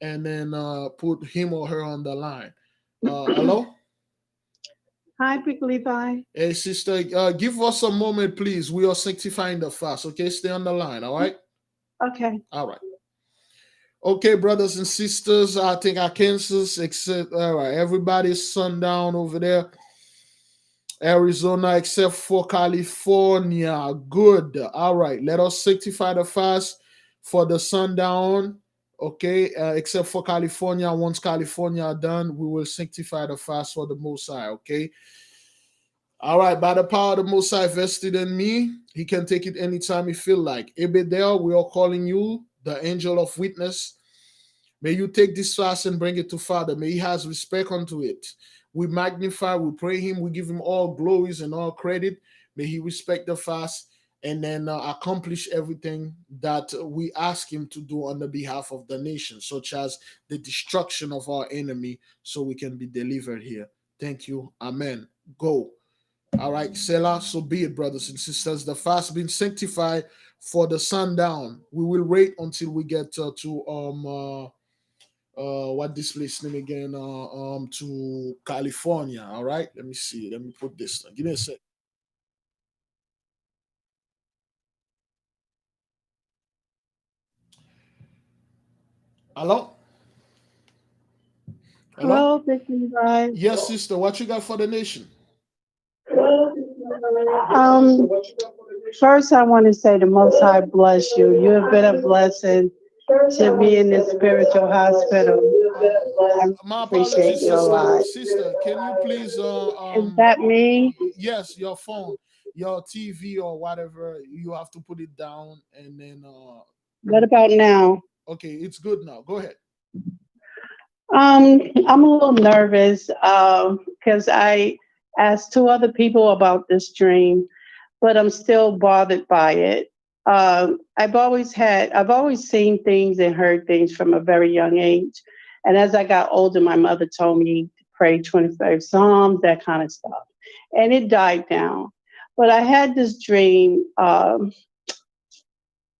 Speaker 1: and then put him or her on the line. Hello?
Speaker 3: Hi, Big Levi.
Speaker 1: Hey, sister, give us a moment, please. We are sanctifying the fast, okay? Stay on the line, all right?
Speaker 3: Okay.
Speaker 1: All right. Okay, brothers and sisters, I think Kansas, except, all right, everybody's sundown over there. Arizona, except for California. Good. All right, let us sanctify the fast for the sundown. Okay, except for California. Once California are done, we will sanctify the fast for the Most High. Okay. All right, by the power of the Most High vested in me, he can take it anytime he feel like. Ebedel, we are calling you the angel of witness. May you take this fast and bring it to Father. May he has respect unto it. We magnify, we pray him, we give him all glories and all credit. May he respect the fast and then accomplish everything that we ask him to do on the behalf of the nation, such as the destruction of our enemy, so we can be delivered here. Thank you. Amen. Go. All right, Selah, so be it, brothers and sisters. The fast being sanctified for the sundown. We will wait until we get to what this place name again? To California. All right, let me see. Let me put this. Give me a sec. Hello. Hello.
Speaker 3: Hello, Big Levi.
Speaker 1: Yes, sister. What you got for the nation?
Speaker 3: Um, First, I want to say the Most High bless you. You have been a blessing to me in this spiritual hospital. I
Speaker 1: My
Speaker 3: appreciate
Speaker 1: apologies,
Speaker 3: you a
Speaker 1: sister.
Speaker 3: lot.
Speaker 1: Sister, can you please
Speaker 3: Is that me?
Speaker 1: yes, your phone, your TV or whatever, you have to put it down and then
Speaker 3: What about now?
Speaker 1: okay, it's good now. Go ahead.
Speaker 3: I'm a little nervous because I asked two other people about this dream, but I'm still bothered by it. I've always seen things and heard things from a very young age. And as I got older, my mother told me to pray 25 Psalms, that kind of stuff. And it died down. But I had this dream.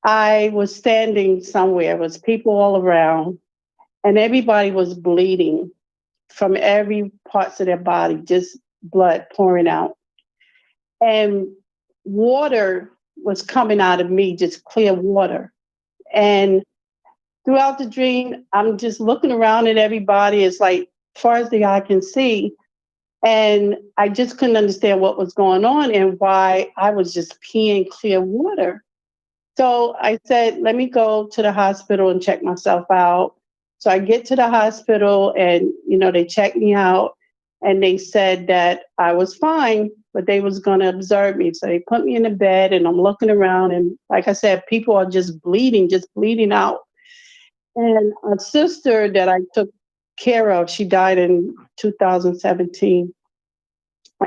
Speaker 3: I was standing somewhere, there was people all around, and everybody was bleeding from every parts of their body, just blood pouring out. And water was coming out of me, just clear water. And throughout the dream, I'm just looking around at everybody. It's like far as the eye can see. And I just couldn't understand what was going on and why I was just peeing clear water. So I said, let me go to the hospital and check myself out. So I get to the hospital and, they checked me out and they said that I was fine, but they was going to observe me. So they put me in the bed and I'm looking around. And like I said, people are just bleeding out. And a sister that I took care of, she died in 2017.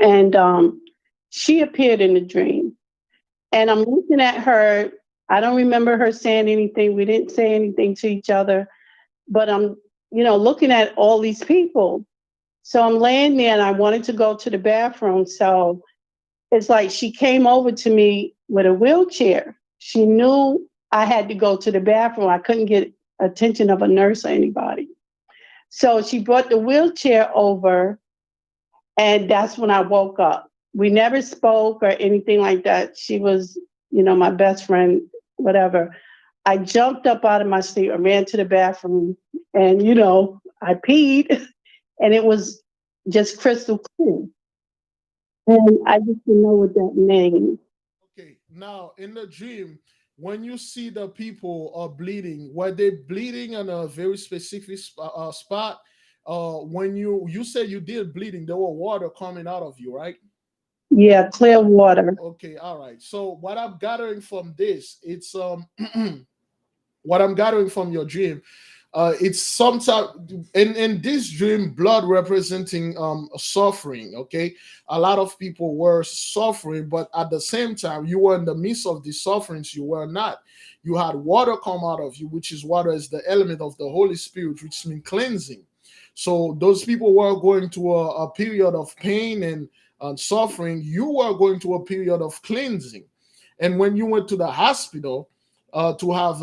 Speaker 3: And she appeared in the dream. And I'm looking at her. I don't remember her saying anything. We didn't say anything to each other. But I'm, looking at all these people. So I'm laying there and I wanted to go to the bathroom. So it's like she came over to me with a wheelchair. She knew I had to go to the bathroom. I couldn't get attention of a nurse or anybody. So she brought the wheelchair over, and that's when I woke up. We never spoke or anything like that. She was, my best friend, whatever. I jumped up out of my sleep. I ran to the bathroom, and I peed, and it was just crystal clear. And I just didn't know what that meant.
Speaker 1: Okay, now in the dream, when you see the people are bleeding, were they bleeding on a very specific spot? When you said you did bleeding, there were water coming out of you, right?
Speaker 3: Yeah, clear water.
Speaker 1: Okay, all right. So what I'm gathering from this, it's what I'm gathering from your dream, it's sometimes in this dream, blood representing suffering. Okay, a lot of people were suffering, but at the same time, you were in the midst of the sufferings. You were not. You had water come out of you, which is water is the element of the Holy Spirit, which means cleansing. So those people were going to a period of pain and suffering. You were going to a period of cleansing. And when you went to the hospital, to have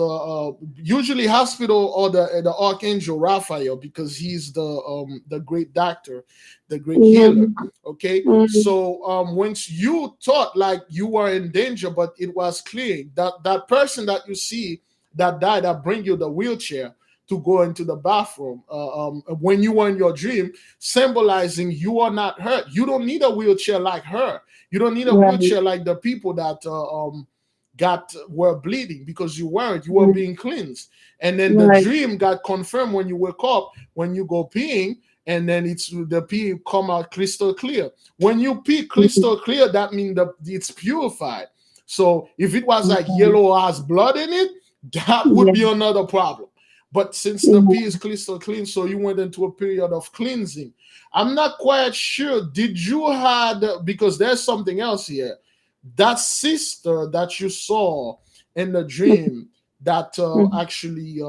Speaker 1: usually hospital or the archangel Raphael, because he's the great doctor, the great healer.
Speaker 3: Mm-hmm.
Speaker 1: Okay,
Speaker 3: Mm-hmm.
Speaker 1: so once you thought like you were in danger, but it was clear that person that you see that died, that bring you the wheelchair to go into the bathroom when you were in your dream, symbolizing you are not hurt. You don't need a wheelchair like her. You don't need a
Speaker 3: Right.
Speaker 1: wheelchair like the people that got were bleeding, because you weren't. You were
Speaker 3: Mm-hmm.
Speaker 1: being cleansed, and then the
Speaker 3: Right.
Speaker 1: dream got confirmed when you wake up, when you go peeing, and then it's the pee come out crystal clear. When you pee
Speaker 3: Mm-hmm.
Speaker 1: crystal clear, that means that it's purified. So if it was like
Speaker 3: Okay.
Speaker 1: yellow has blood in it, that would
Speaker 3: Yeah.
Speaker 1: be another problem. But since the pee
Speaker 3: Yeah.
Speaker 1: is crystal clean, so you went into a period of cleansing. I'm not quite sure. Did you had, because there's something else here, that sister that you saw in the dream that
Speaker 3: Mm-hmm.
Speaker 1: actually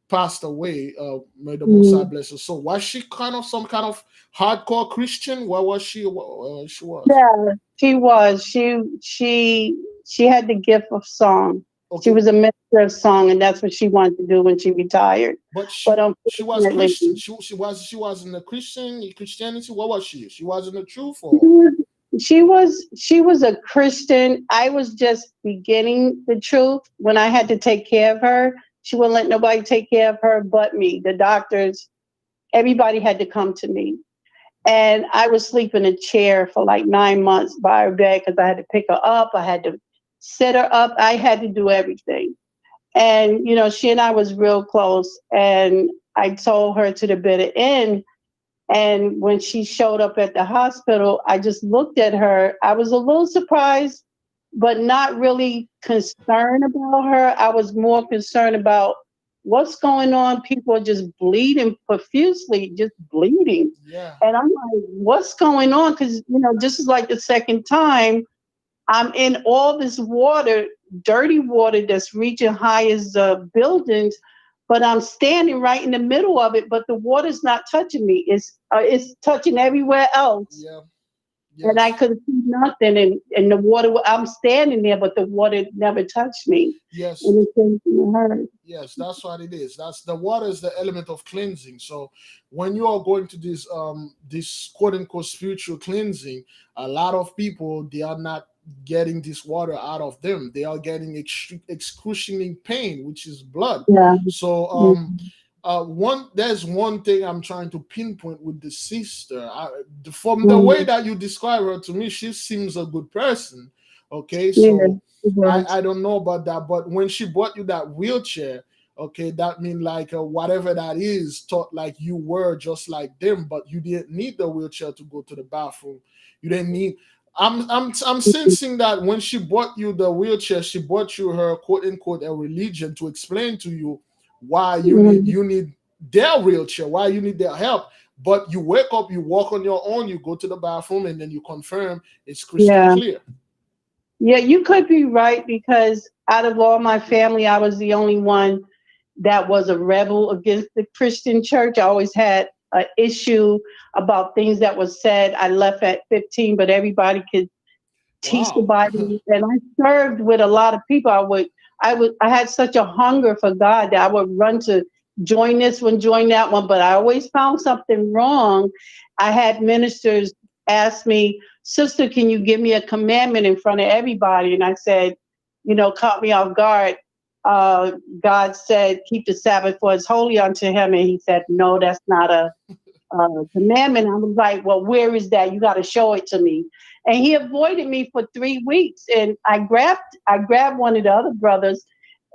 Speaker 1: passed away, may the Most High
Speaker 3: Mm-hmm.
Speaker 1: bless her. So was she kind of some kind of hardcore Christian? Where was she? She was.
Speaker 3: Yeah, she was. She had the gift of song. She
Speaker 1: Okay,
Speaker 3: was a minister of song, and that's what she wanted to do when she retired.
Speaker 1: but
Speaker 3: But
Speaker 1: she was
Speaker 3: unfortunately,
Speaker 1: Christian. She was in the Christianity. What was she? She was in the truth,
Speaker 3: she
Speaker 1: or
Speaker 3: was she was a Christian. I was just beginning the truth when I had to take care of her. She wouldn't let nobody take care of her but me. The doctors, everybody had to come to me. And I was sleeping in a chair for like 9 months by her bed because I had to pick her up. I had to set her up. I had to do everything. And, she and I was real close. And I told her to the bitter end. And when she showed up at the hospital, I just looked at her. I was a little surprised, but not really concerned about her. I was more concerned about what's going on. People are just bleeding profusely, just bleeding.
Speaker 1: yeah,
Speaker 3: And I'm like, what's going on? Because, this is like the second time I'm in all this water, dirty water that's reaching high as the buildings, but I'm standing right in the middle of it. But the water's not touching me. It's touching everywhere else,
Speaker 1: yeah,
Speaker 3: and I
Speaker 1: yes.
Speaker 3: could see nothing. And the water, I'm standing there, but the water never touched me.
Speaker 1: Yes,
Speaker 3: And it's something hurt.
Speaker 1: yes, that's what it is. That's the water is the element of cleansing. So when you are going to this quote unquote spiritual cleansing, a lot of people, they are not getting this water out of them. They are getting excruciating pain, which is blood.
Speaker 3: Yeah.
Speaker 1: So
Speaker 3: Mhm.
Speaker 1: one there's one thing I'm trying to pinpoint with the sister. From the way
Speaker 3: Mhm.
Speaker 1: that you describe her to me, she seems a good person. Okay,
Speaker 3: Yeah.
Speaker 1: so
Speaker 3: It
Speaker 1: I
Speaker 3: was.
Speaker 1: don't know about that, but when she bought you that wheelchair, okay, that mean like whatever that is, thought like you were just like them, but you didn't need the wheelchair to go to the bathroom. You didn't need. I'm sensing that when she bought you the wheelchair, she bought you her quote unquote a religion to explain to you why
Speaker 3: Mhm.
Speaker 1: you need their wheelchair, why you need their help. But you wake up, you walk on your own, you go to the bathroom, and then you confirm it's crystal
Speaker 3: Yeah.
Speaker 1: clear.
Speaker 3: Yeah, you could be right because out of all my family, I was the only one that was a rebel against the Christian church. I always had an issue about things that was said. I left at 15, but everybody could teach the
Speaker 1: Wow.
Speaker 3: Bible. And I served with a lot of people. I had such a hunger for God that I would run to join this one, join that one, but I always found something wrong. I had ministers ask me, Sister, can you give me a commandment in front of everybody? And I said, caught me off guard. God said, keep the Sabbath for it's holy unto him. And he said, no, that's not a commandment. I was like, well, where is that? You got to show it to me. And he avoided me for 3 weeks. And I grabbed one of the other brothers,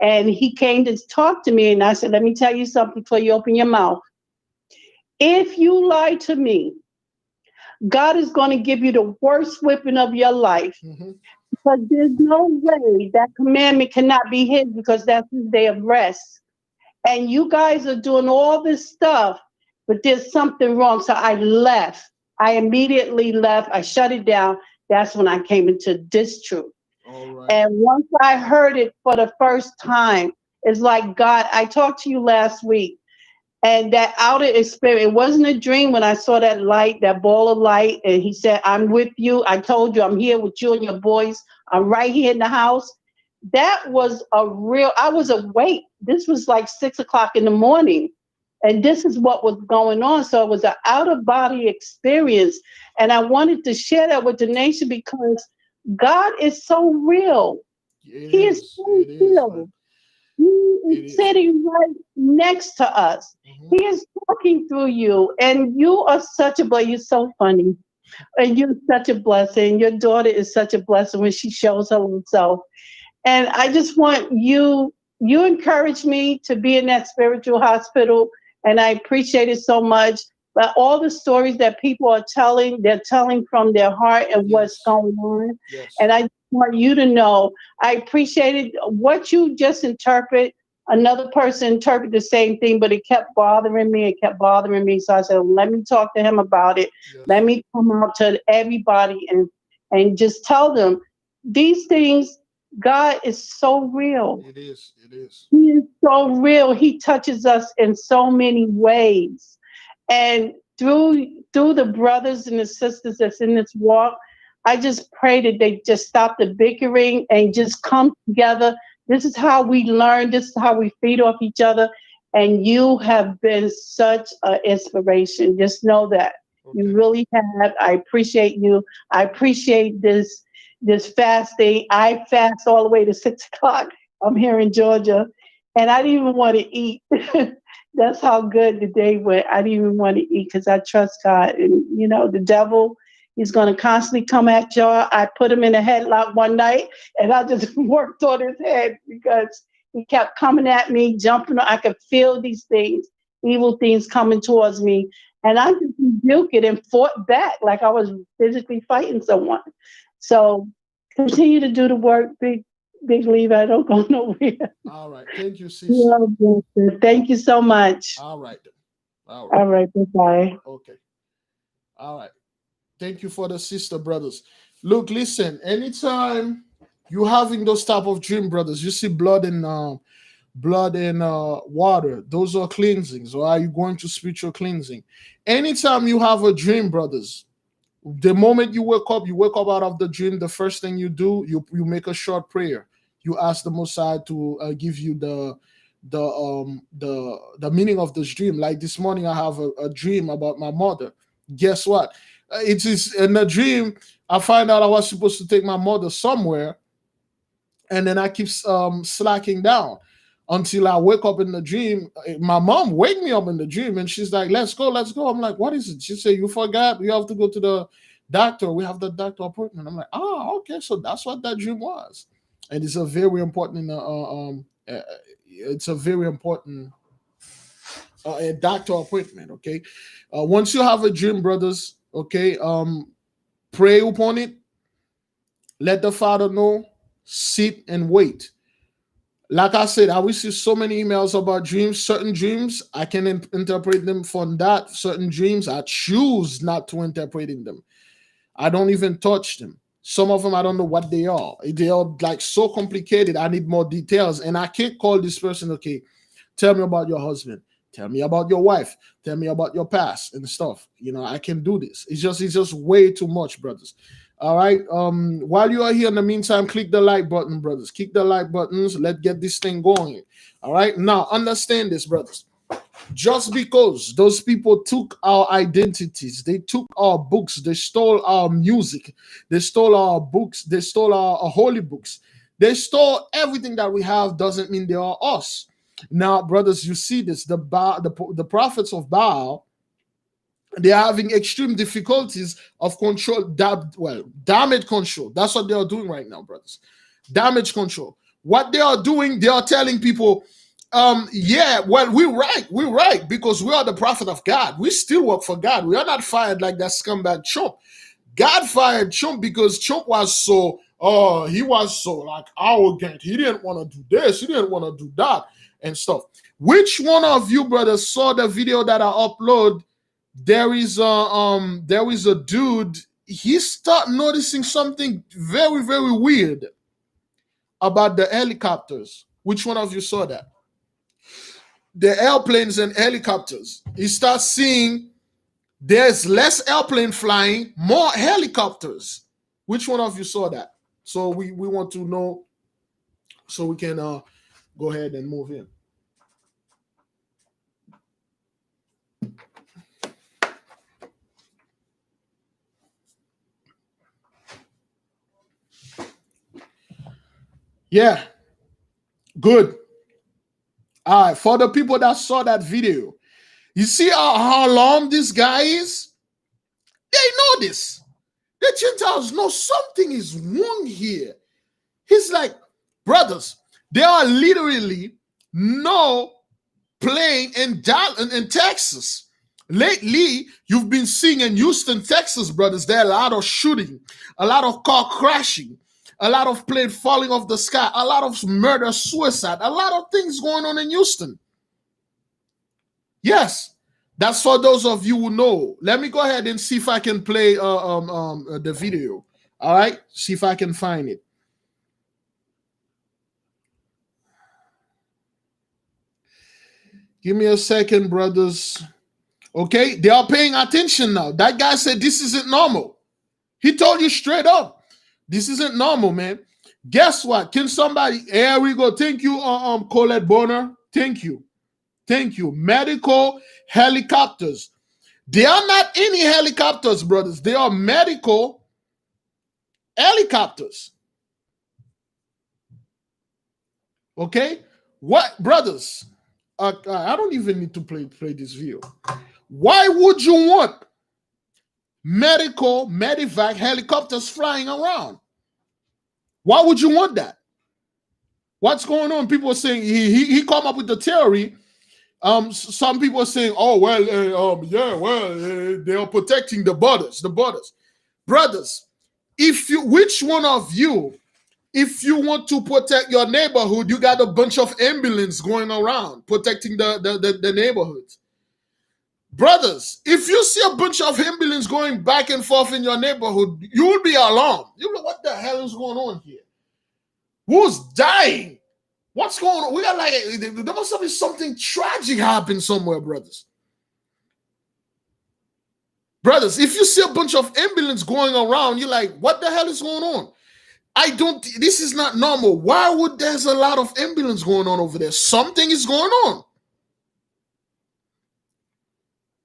Speaker 3: and he came to talk to me. And I said, let me tell you something before you open your mouth. If you lie to me, God is going to give you the worst whipping of your life.
Speaker 1: Mm-hmm.
Speaker 3: Because there's no way that commandment cannot be his, because that's his day of rest. And you guys are doing all this stuff, but there's something wrong. So I left. I immediately left. I shut it down. That's when I came into this truth.
Speaker 1: All right.
Speaker 3: And once I heard it for the first time, it's like, God, I talked to you last week. And that outer experience, it wasn't a dream when I saw that light, that ball of light. And he said, I'm with you. I told you I'm here with you and your boys. I'm right here in the house. That was I was awake. This was like 6 o'clock in the morning. And this is what was going on. So it was an out of body experience. And I wanted to share that with the nation because God is so real. He is so real. He is sitting right next to us. Mm-hmm. He is talking through you. And you are such a blessing. You're so funny. And you're such a blessing. Your daughter is such a blessing when she shows her little self. And I just want you encourage me to be in that spiritual hospital. And I appreciate it so much. But all the stories that people are telling, they're telling from their heart and what's going on. Yes. And I want you to know, I appreciated what you just interpret. Another person interpreted the same thing, but it kept bothering me. It kept bothering me. So I said, let me talk to him about it. Yes. Let me come out to everybody and just tell them these things. God is so real.
Speaker 1: It is. It is.
Speaker 3: He is so real. He touches us in so many ways. And through the brothers and the sisters that's in this walk, I just pray that they just stop the bickering and just come together. This is how we learn. This is how we feed off each other. And you have been such an inspiration. Just know that. Okay. You really have. I appreciate you. I appreciate this fasting. I fast all the way to 6 o'clock. I'm here in Georgia. And I didn't even want to eat. That's how good the day went. I didn't even want to eat because I trust God. And, the devil, he's going to constantly come at y'all. I put him in a headlock one night, and I just worked on his head because he kept coming at me, jumping. I could feel these things, evil things coming towards me. And I just rebuked it and fought back like I was physically fighting someone. So continue to do the work, Big Levi. I don't go nowhere.
Speaker 1: All right. Thank you, sister.
Speaker 3: Thank you so much.
Speaker 1: All right.
Speaker 3: All right. Bye-bye.
Speaker 1: Okay. All right. Thank you for the sister, brothers. Look, listen, anytime you having those type of dream, brothers, you see blood and water, those are cleansings. Or are you going to spiritual cleansing? Anytime you have a dream, brothers, the moment you wake up out of the dream, the first thing you do, you make a short prayer. You ask the Most High to give you the meaning of this dream. Like this morning, I have a dream about my mother. Guess what? It is in a dream. I find out I was supposed to take my mother somewhere, and then I keep slacking down until I wake up in the dream. My mom wake me up in the dream, and she's like, let's go. I'm like, what is it? She said, you forgot. You have to go to the doctor. We have the doctor appointment. I'm like, oh, okay. So that's what that dream was. And it's a very important, a doctor appointment, okay? Once you have a dream, brothers, okay, pray upon it. Let the Father know. Sit and wait. Like I said, I receive so many emails about dreams. Certain dreams, I can interpret them from that. Certain dreams, I choose not to interpret them. I don't even touch them. Some of them, I don't know what they are. They are like so complicated. I need more details. And I can't call this person, okay, tell me about your husband. Tell me about your wife. Tell me about your past and stuff. I can do this. It's just way too much, brothers. All right. While you are here, in the meantime, click the like button, brothers. Click the like buttons. Let's get this thing going. All right. Now, understand this, brothers. Just because those people took our identities, they took our books, they stole our music, they stole our books, they stole our holy books, they stole everything that we have, doesn't mean they are us. Now, brothers, you see this, the prophets of Baal, they're having extreme difficulties of control, damage control. That's what they are doing right now, brothers. Damage control. What they are doing, they are telling people, yeah, well, we're right, because we are the prophet of God. We still work for God. We are not fired like that scumbag Trump. God fired Trump because Trump was so, he was so like arrogant. He didn't want to do this, he didn't want to do that and stuff. Which one of you brothers saw the video that I upload? There is a dude, he start noticing something very, very weird about the helicopters. Which one of you saw that? The airplanes and helicopters. He starts seeing there's less airplane flying, more helicopters. Which one of you saw that? So we want to know, so we can go ahead and move in. Yeah, good. All right, for the people that saw that video, you see how long this guy is? They know this. The Gentiles know something is wrong here. He's like, brothers, there are literally no plane in Texas. Lately, you've been seeing in Houston, Texas, brothers, there are a lot of shooting, a lot of car crashing, a lot of plane falling off the sky, a lot of murder, suicide, a lot of things going on in Houston. Yes, that's for those of you who know. Let me go ahead and see if I can play the video. All right, see if I can find it. Give me a second, brothers. Okay, they are paying attention now. That guy said this isn't normal. He told you straight up, this isn't normal, man. Guess what? Can somebody? Here we go. Thank you, Colette Bonner. Thank you. Thank you. Medical helicopters. They are not any helicopters, brothers. They are medical helicopters. Okay? What, brothers? I don't even need to play this video. Why would you want medevac helicopters flying around? Why would you want that? What's going on? People are saying he come up with the theory. Some people are saying, oh, well, they are protecting the borders. Brothers, which one of you, if you want to protect your neighborhood, you got a bunch of ambulance going around protecting the neighborhoods. Brothers, if you see a bunch of ambulance going back and forth in your neighborhood, you will be alarmed. You'll be, what the hell is going on here? Who's dying? What's going on? We got like, there must be something tragic happen somewhere, brothers. Brothers, if you see a bunch of ambulance going around, you're like, what the hell is going on? This is not normal. Why would there's a lot of ambulance going on over there? Something is going on.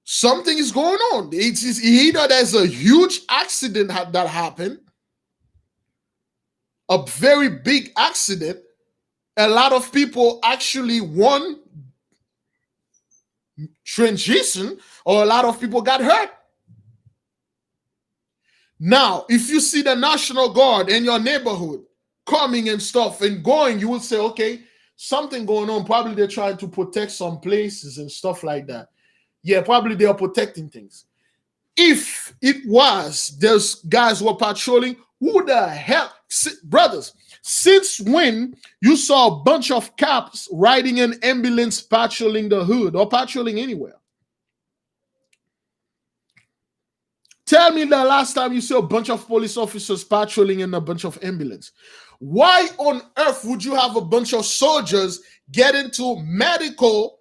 Speaker 1: Something is going on. It's either there's a huge accident that happened, a very big accident. A lot of people actually won transition, or a lot of people got hurt. Now, if you see the National Guard in your neighborhood coming and stuff and going, you will say, okay, something going on. Probably they're trying to protect some places and stuff like that. Yeah, probably they are protecting things. If it was, those guys were patrolling, who the hell, brothers, since when you saw a bunch of cops riding an ambulance patrolling the hood or patrolling anywhere? Tell me the last time you saw a bunch of police officers patrolling in a bunch of ambulance. Why on earth would you have a bunch of soldiers get into medical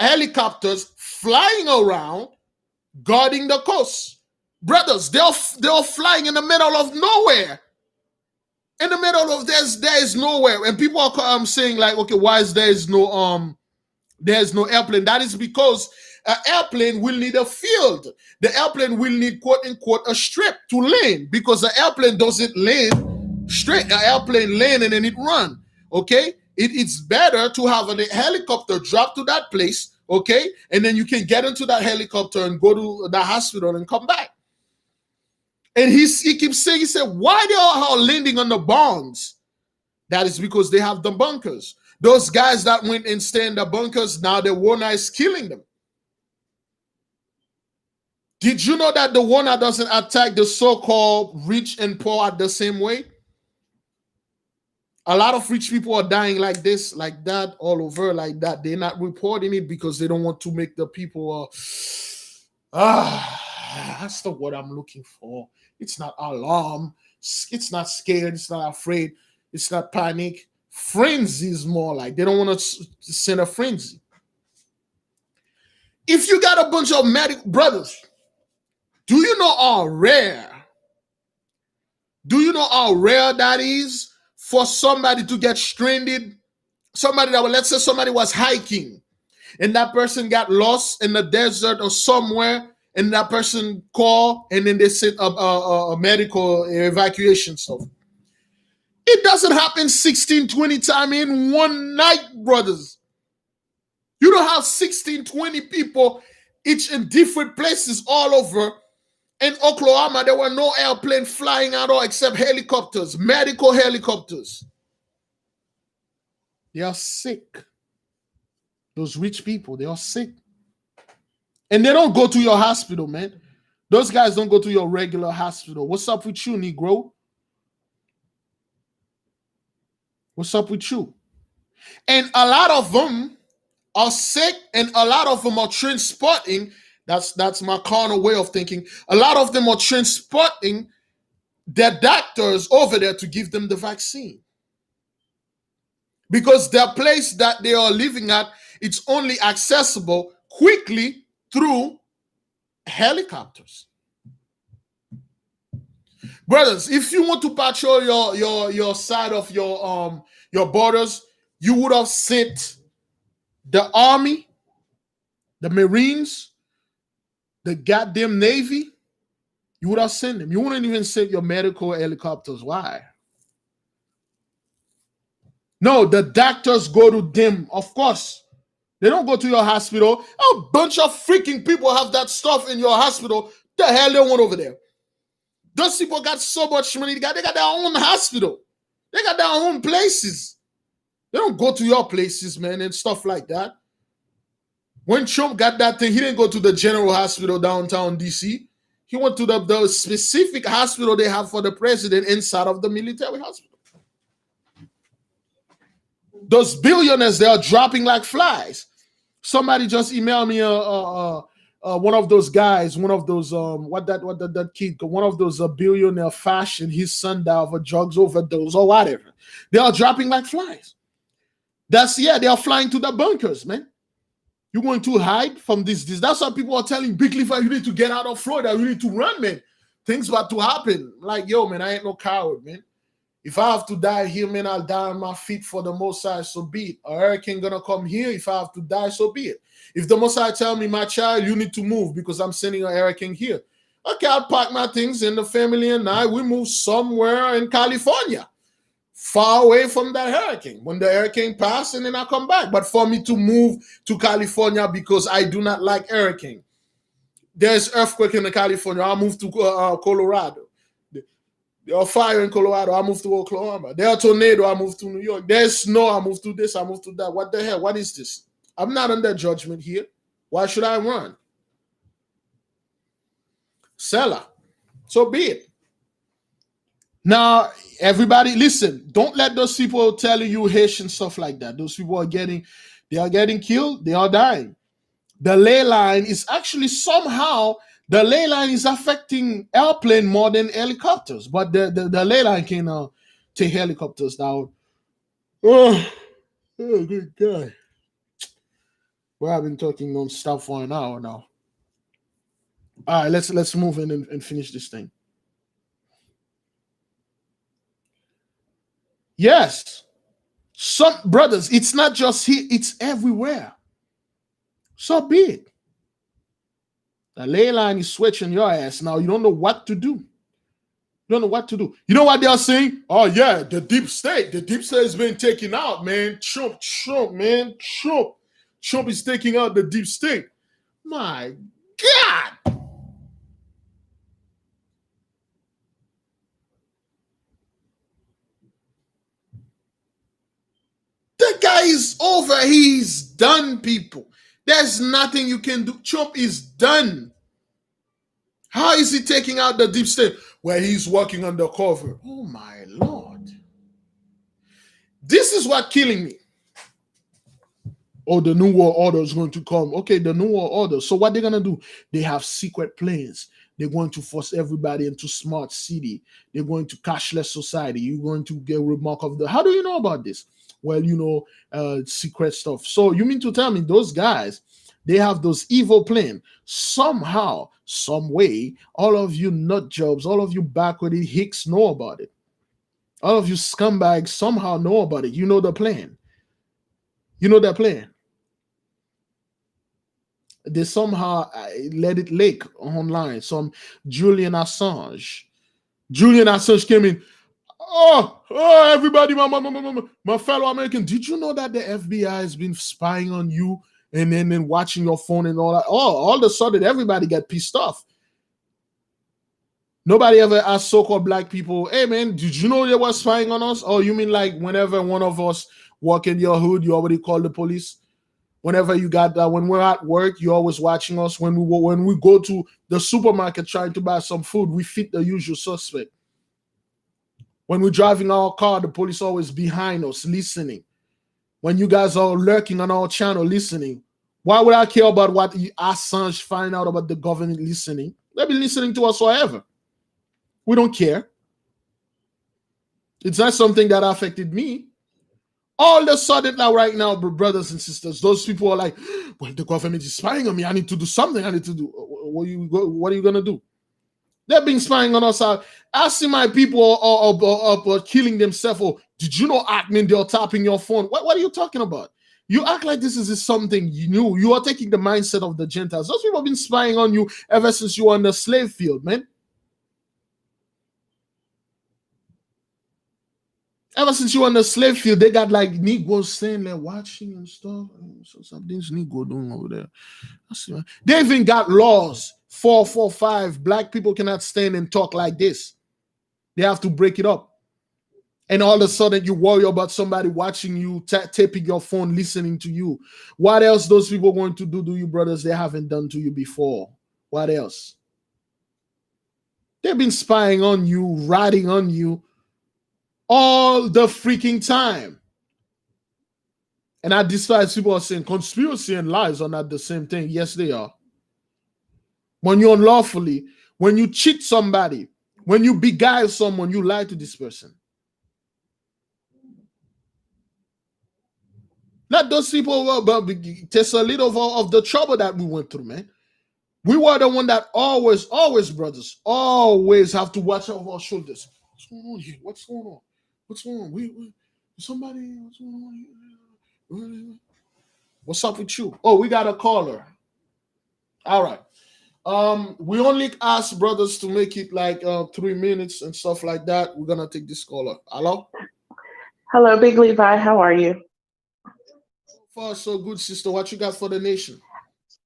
Speaker 1: helicopters flying around guarding the coast? Brothers, they're flying in the middle of nowhere. In the middle of there is nowhere, and people are saying like, okay, why is there is no There's no airplane. That is because an airplane will need a field. The airplane will need, quote unquote, a strip to land, because the airplane doesn't land straight. An airplane land and then it run. Okay, it's better to have a helicopter drop to that place. Okay, and then you can get into that helicopter and go to the hospital and come back. And he keeps saying, he said, why they are landing on the bonds? That is because they have the bunkers. Those guys that went and stay in the bunkers, now the Warner is killing them. Did you know that the Warner doesn't attack the so-called rich and poor at the same way? A lot of rich people are dying like this, like that, all over like that. They're not reporting it because they don't want to make the people, that's the word I'm looking for. It's not alarm. It's not scared. It's not afraid. It's not panic. Frenzy is more like they don't want to send a frenzy. If you got a bunch of medic brothers, do you know how rare? Do you know how rare that is for somebody to get stranded? Somebody that, let's say somebody was hiking and that person got lost in the desert or somewhere, and that person called and then they sent a medical evacuation stuff. It doesn't happen 16, 20 times in one night, brothers. You don't have 16, 20 people, each in different places all over. In Oklahoma, there were no airplane flying at all except helicopters, medical helicopters. They are sick. Those rich people, they are sick. And they don't go to your hospital, man. Those guys don't go to your regular hospital. What's up with you, Negro? What's up with you? And a lot of them are sick, and a lot of them are transporting. That's my carnal way of thinking. A lot of them are transporting their doctors over there to give them the vaccine. Because their place that they are living at, it's only accessible quickly through helicopters. Brothers, if you want to patrol your side of your borders, you would have sent the Army, the Marines, the goddamn Navy. You would have sent them. You wouldn't even send your medical helicopters. Why? No, the doctors go to them, of course. They don't go to your hospital. A bunch of freaking people have that stuff in your hospital. The hell they want over there? Those people got so much money. They got their own hospital. They got their own places. They don't go to your places, man, and stuff like that. When Trump got that thing, he didn't go to the General Hospital downtown D.C. He went to the specific hospital they have for the president inside of the military hospital. Those billionaires, they are dropping like flies. Somebody just emailed me one of those guys, one of those that kid, one of those billionaire fashion, his son died of a drugs overdose or whatever. They are dropping like flies. They are flying to the bunkers, man. You're going to hide from this. That's why people are telling Biglevi, you need to get out of Florida. You need to run, man. Things about to happen. Like, yo, man, I ain't no coward, man. If I have to die here, man, I'll die on my feet for the Most High, so be it. A hurricane gonna come here. If I have to die, so be it. If the Most High tell me, my child, you need to move because I'm sending a hurricane here. Okay, I'll pack my things and the family and I, we move somewhere in California, far away from that hurricane. When the hurricane passes, and then I come back. But for me to move to California because I do not like hurricane. There's earthquake in California. I'll move to Colorado. There are fire in Colorado. I moved to Oklahoma. There are tornado. I moved to New York. There's snow. I moved to this. I moved to that. What the hell? What is this? I'm not under judgment here. Why should I run? Seller. So be it. Now, everybody, listen. Don't let those people tell you Haitian stuff like that. Those people are getting killed. They are dying. The ley line is actually somehow. The ley line is affecting airplane more than helicopters, but the ley line can take helicopters down. Oh, good guy. Well, I've been talking non-stop for an hour now. All right, let's move in and finish this thing. Yes, some brothers, it's not just here; it's everywhere. So be it. The ley line is switching your ass now. You don't know what to do. You don't know what to do. You know what they are saying? Oh, yeah, the deep state. The deep state has been taken out, man. Trump, man. Trump is taking out the deep state. My God. The guy is over. He's done, people. There's nothing you can do. Trump is done. How is he taking out the deep state? Where he's working undercover. Oh, my Lord. This is what killing me. Oh, the New World Order is going to come. Okay, the New World Order. So what they're going to do? They have secret plans. They're going to force everybody into smart city. They're going to cashless society. You're going to get remark of the... How do you know about this? Well, you know, secret stuff. So you mean to tell me those guys, they have those evil plans. Somehow, some way, all of you nut jobs, all of you backwarded hicks know about it. All of you scumbags somehow know about it. You know the plan. You know their plan. They somehow let it leak online. Some Julian Assange came in. Oh, everybody, my fellow American, did you know that the FBI has been spying on you and then watching your phone and all that? Oh, all of a sudden, everybody get pissed off. Nobody ever asked so-called black people, hey, man, did you know they were spying on us? Oh, you mean like whenever one of us walk in your hood, you already call the police? Whenever you got that, when we're at work, you're always watching us. When we go to the supermarket trying to buy some food, we fit the usual suspect. When we're driving our car, the police always behind us, listening. When you guys are lurking on our channel, listening. Why would I care about what Assange find out about the government listening? They've been listening to us forever. We don't care. It's not something that affected me. All of a sudden now, right now, brothers and sisters, those people are like, well, the government is spying on me. I need to do something. I need to do. What are you going to do? They've been spying on us. I see my people are killing themselves. Oh, did you know, admin, they're tapping your phone? What are you talking about? You act like this is something new. You are taking the mindset of the Gentiles. Those people have been spying on you ever since you were on the slave field, man. Ever since you were on the slave field, they got like Negroes staying there watching and stuff. So something's Negro doing over there. They even got laws. 445. Black people cannot stand and talk like this. They have to break it up. And all of a sudden, you worry about somebody watching you, taping your phone, listening to you. What else those people going to do to you, brothers, they haven't done to you before? What else? They've been spying on you, riding on you all the freaking time. And I despise people are saying conspiracy and lies are not the same thing. Yes, they are. When you unlawfully, when you cheat somebody, when you beguile someone, you lie to this person. Let those people test a little of the trouble that we went through, man. We were the one that always, brothers, always have to watch over our shoulders. What's going on here? What's going on? What's going on? What's going on here? What's up with you? Oh, we got a caller. All right. We only ask brothers to make it like 3 minutes and stuff like that. We're gonna take this caller. Hello?
Speaker 4: Hello, Big Levi. How are you?
Speaker 1: So far, so good, sister. What you got for the nation?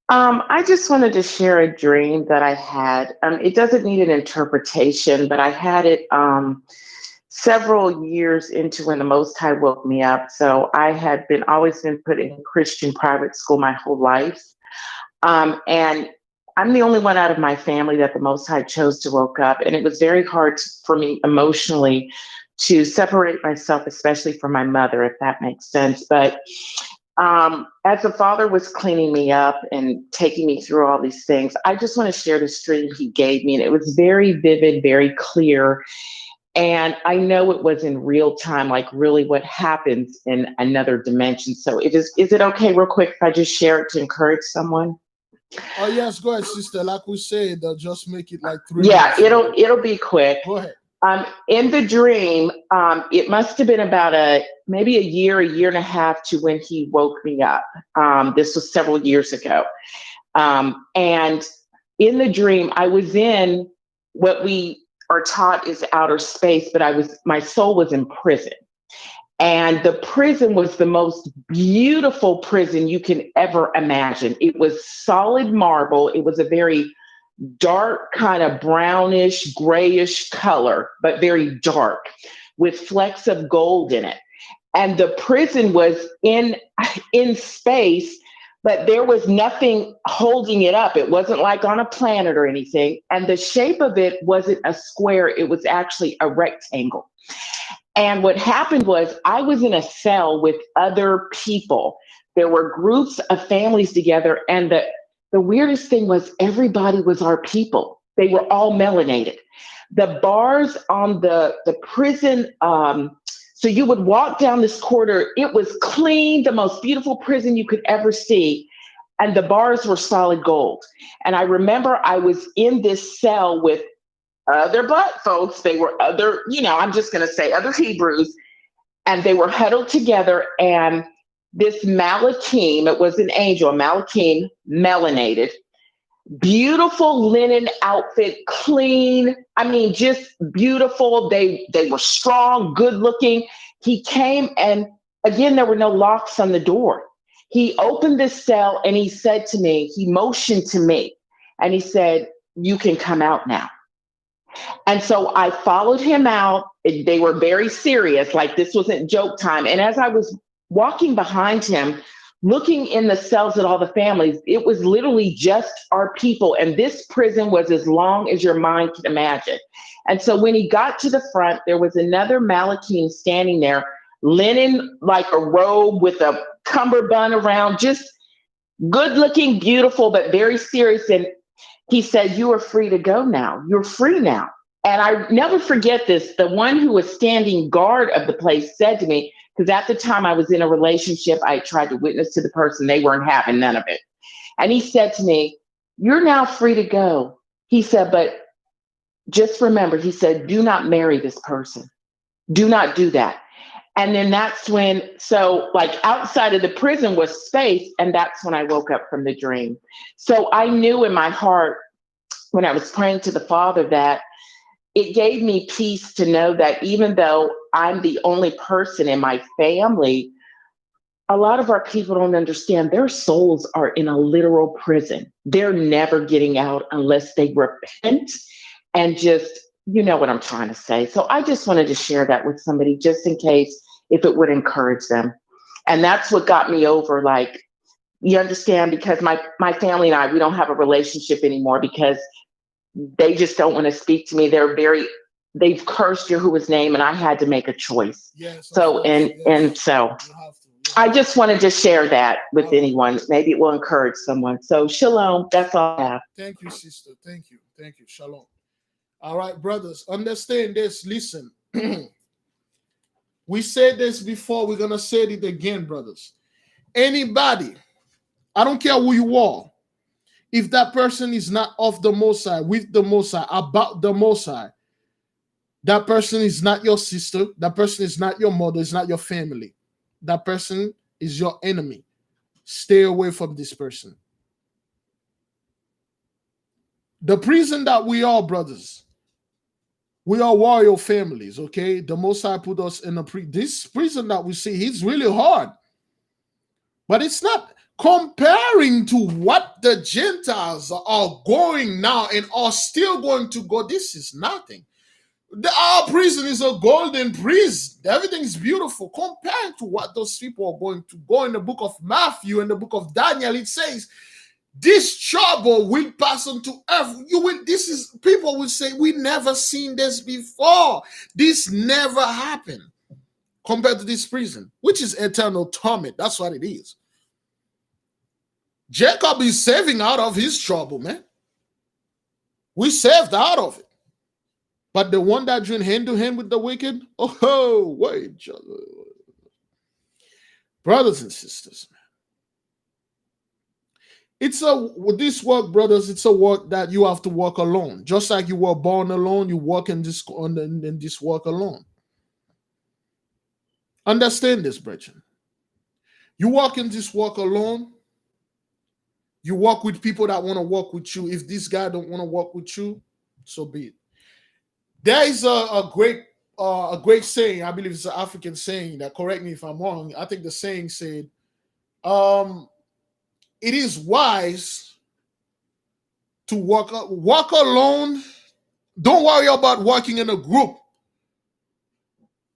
Speaker 4: I just wanted to share a dream that I had. It doesn't need an interpretation, but I had it several years into when the Most High woke me up. So I had always been put in Christian private school my whole life. And I'm the only one out of my family that the Most High chose to woke up. And it was very hard for me emotionally to separate myself, especially from my mother, if that makes sense. But as the Father was cleaning me up and taking me through all these things, I just want to share the dream he gave me. And it was very vivid, very clear. And I know it was in real time, like really what happens in another dimension. So is it okay real quick if I just share it to encourage someone?
Speaker 1: Oh, yes, go ahead, sister. Like we said, just make it like 3
Speaker 4: minutes.
Speaker 1: Yeah,
Speaker 4: it'll be quick.
Speaker 1: Go ahead.
Speaker 4: In the dream, it must have been about maybe a year and a half to when he woke me up. This was several years ago. And in the dream, I was in what we are taught is outer space, but my soul was in prison. And the prison was the most beautiful prison you can ever imagine. It was solid marble. It was a very dark, kind of brownish, grayish color, but very dark with flecks of gold in it. And the prison was in space, but there was nothing holding it up. It wasn't like on a planet or anything. And the shape of it wasn't a square. It was actually a rectangle. And what happened was I was in a cell with other people. There were groups of families together. And the weirdest thing was everybody was our people. They were all melanated. The bars on the prison, so you would walk down this corridor. It was clean, the most beautiful prison you could ever see. And the bars were solid gold. And I remember I was in this cell with other black folks. They were other, I'm just going to say other Hebrews. And they were huddled together. And this Malachim, it was an angel, Malachim, melanated, beautiful linen outfit, clean. I mean, just beautiful. They were strong, good looking. He came and again, there were no locks on the door. He opened this cell and he said to me, he motioned to me and he said, "You can come out now." And so I followed him out. They were very serious, like this wasn't joke time. And as I was walking behind him, looking in the cells at all the families, it was literally just our people. And this prison was as long as your mind can imagine. And so when he got to the front, there was another Malachim standing there, linen like a robe with a cummerbund around, just good looking, beautiful, but very serious. And he said, "You are free to go now. You're free now." And I never forget this. The one who was standing guard of the place said to me, because at the time I was in a relationship, I tried to witness to the person. They weren't having none of it. And he said to me, "You're now free to go." He said, "But just remember," he said, "do not marry this person. Do not do that." And then that's when, so like outside of the prison was space. And that's when I woke up from the dream. So I knew in my heart when I was praying to the Father that it gave me peace to know that even though I'm the only person in my family, a lot of our people don't understand their souls are in a literal prison. They're never getting out unless they repent and just, you know what I'm trying to say. So I just wanted to share that with somebody just in case if it would encourage them. And that's what got me over, like, you understand, because my family and I, we don't have a relationship anymore because they just don't want to speak to me. They've cursed Yahuwah's name and I had to make a choice.
Speaker 1: Yes.
Speaker 4: So, and so I just wanted to share that with anyone. Maybe it will encourage someone. So shalom. That's all I have.
Speaker 1: Thank you, sister. Thank you. Thank you. Shalom. All right, brothers, understand this. Listen, we said this before. We're going to say it again, brothers. Anybody, I don't care who you are, if that person is not of the Most High, with the Most High, about the Most High, that person is not your sister. That person is not your mother. It's not your family. That person is your enemy. Stay away from this person. The prison that we are, brothers, we are warrior families, okay? The Most High put us in this prison that we see. It's really hard. But it's not comparing to what the Gentiles are going now and are still going to go. This is nothing. Our prison is a golden prison. Everything is beautiful compared to what those people are going to go. In the book of Matthew and the book of Daniel, it says, this trouble will pass on to earth. People will say, we never seen this before. This never happened compared to this prison, which is eternal torment. That's what it is. Jacob is saving out of his trouble, man. We saved out of it. But the one that joined hand to hand with the wicked, oh, wait. Brothers and sisters, with this work, brothers, it's a work that you have to work alone. Just like you were born alone, you walk in this work alone. Understand this, brethren. You walk in this work alone. You walk with people that want to walk with you. If this guy don't want to walk with you, so be it. There is a great saying. I believe it's an African saying. That, correct me if I'm wrong. I think the saying said, "It is wise to walk alone. Don't worry about walking in a group.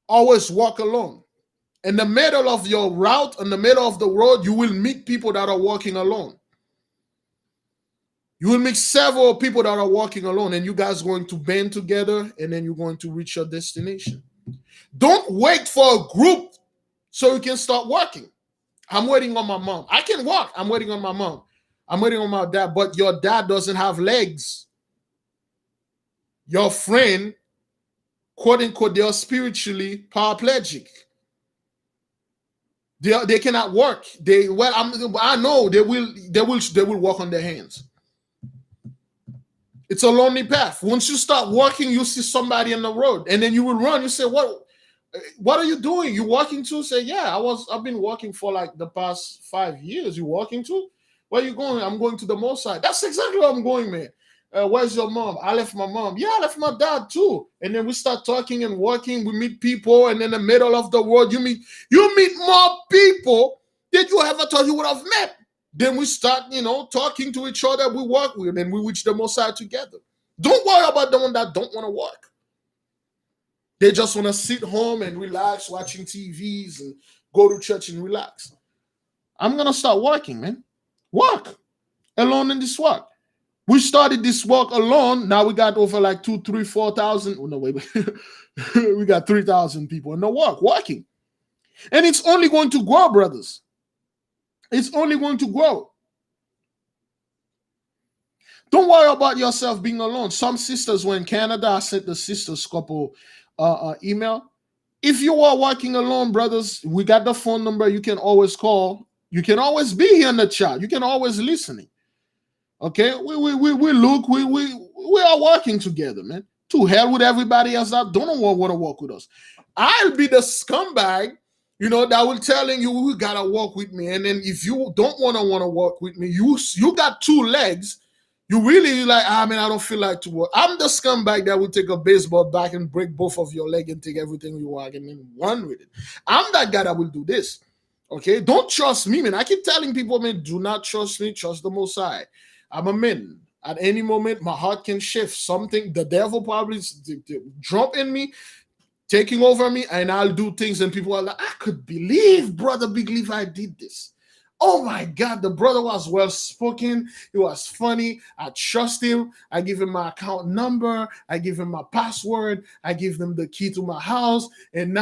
Speaker 1: Always walk alone. In the middle of your route, in the middle of the road, you will meet people that are walking alone. You will meet several people that are walking alone, and you guys are going to band together, and then you're going to reach your destination. Don't wait for a group so you can start working. I'm waiting on my mom. I can walk. I'm waiting on my mom. I'm waiting on my dad, but your dad doesn't have legs. Your friend, quote unquote, they are spiritually paraplegic. They cannot work. I know they will walk on their hands. It's a lonely path. Once you start walking, you see somebody on the road, and then you will run. You say, what are you doing? You walking too? Say, yeah, I've been walking for like the past 5 years. You walking too? Where are you going? I'm going to the mall side. That's exactly where I'm going, man. Where's your mom? I left my mom. Yeah, I left my dad too. And then we start talking and walking. We meet people, and in the middle of the road, you meet more people than you ever thought you would have met. Then we start, talking to each other. We walk with, and we reach the mall side together. Don't worry about the one that don't want to work. They just want to sit home and relax, watching TVs and go to church and relax. I'm going to start working, man. Work. Alone in this work. We started this work alone. Now we got over like 2, 3, 4,000. Oh, no, wait. We got 3,000 people in the work, working. And it's only going to grow, brothers. It's only going to grow. Don't worry about yourself being alone. Some sisters were in Canada. I sent the sisters couple email. If you are working alone, brothers, we got the phone number. You can always call. You can always be here in the chat. You can always listening. Okay, we look. We are working together, man. To hell with everybody else that don't want to work with us. I'll be the scumbag, that will telling you gotta work with me. And then if you don't want to work with me, you got 2 legs. You really like, man, I don't feel like to work. I'm the scumbag that will take a baseball bat and break both of your legs and take everything you want and then run with it. I'm that guy that will do this. Okay, don't trust me, man. I keep telling people, man, do not trust me. Trust the Most High. I'm a man. At any moment, my heart can shift. Something, the devil probably jump in me, taking over me, and I'll do things, and people are like, I could believe Brother Biglevi did this. Oh my God, the brother was well spoken. He was funny. I trust him. I give him my account number. I give him my password. I give him the key to my house. And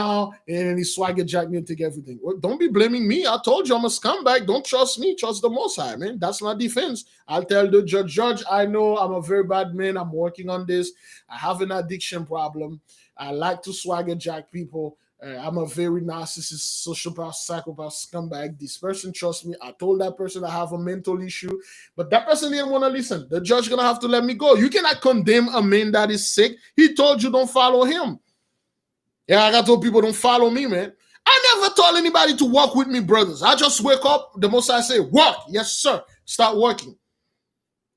Speaker 1: he swagger jack me and take everything. Well, don't be blaming me. I told you I'm a scumbag. Don't trust me. Trust the Most High, man. That's my defense. I'll tell the judge, I know I'm a very bad man. I'm working on this. I have an addiction problem. I like to swagger jack people. I'm a very narcissist, sociopath, psychopath, scumbag. This person trusts me. I told that person I have a mental issue, but that person didn't want to listen. The judge gonna have to let me go. You cannot condemn a man that is sick. He told you don't follow him. Yeah, I got told people don't follow me, man. I never told anybody to walk with me, brothers. I just wake up. The Most I say, work. Yes, sir. Start working.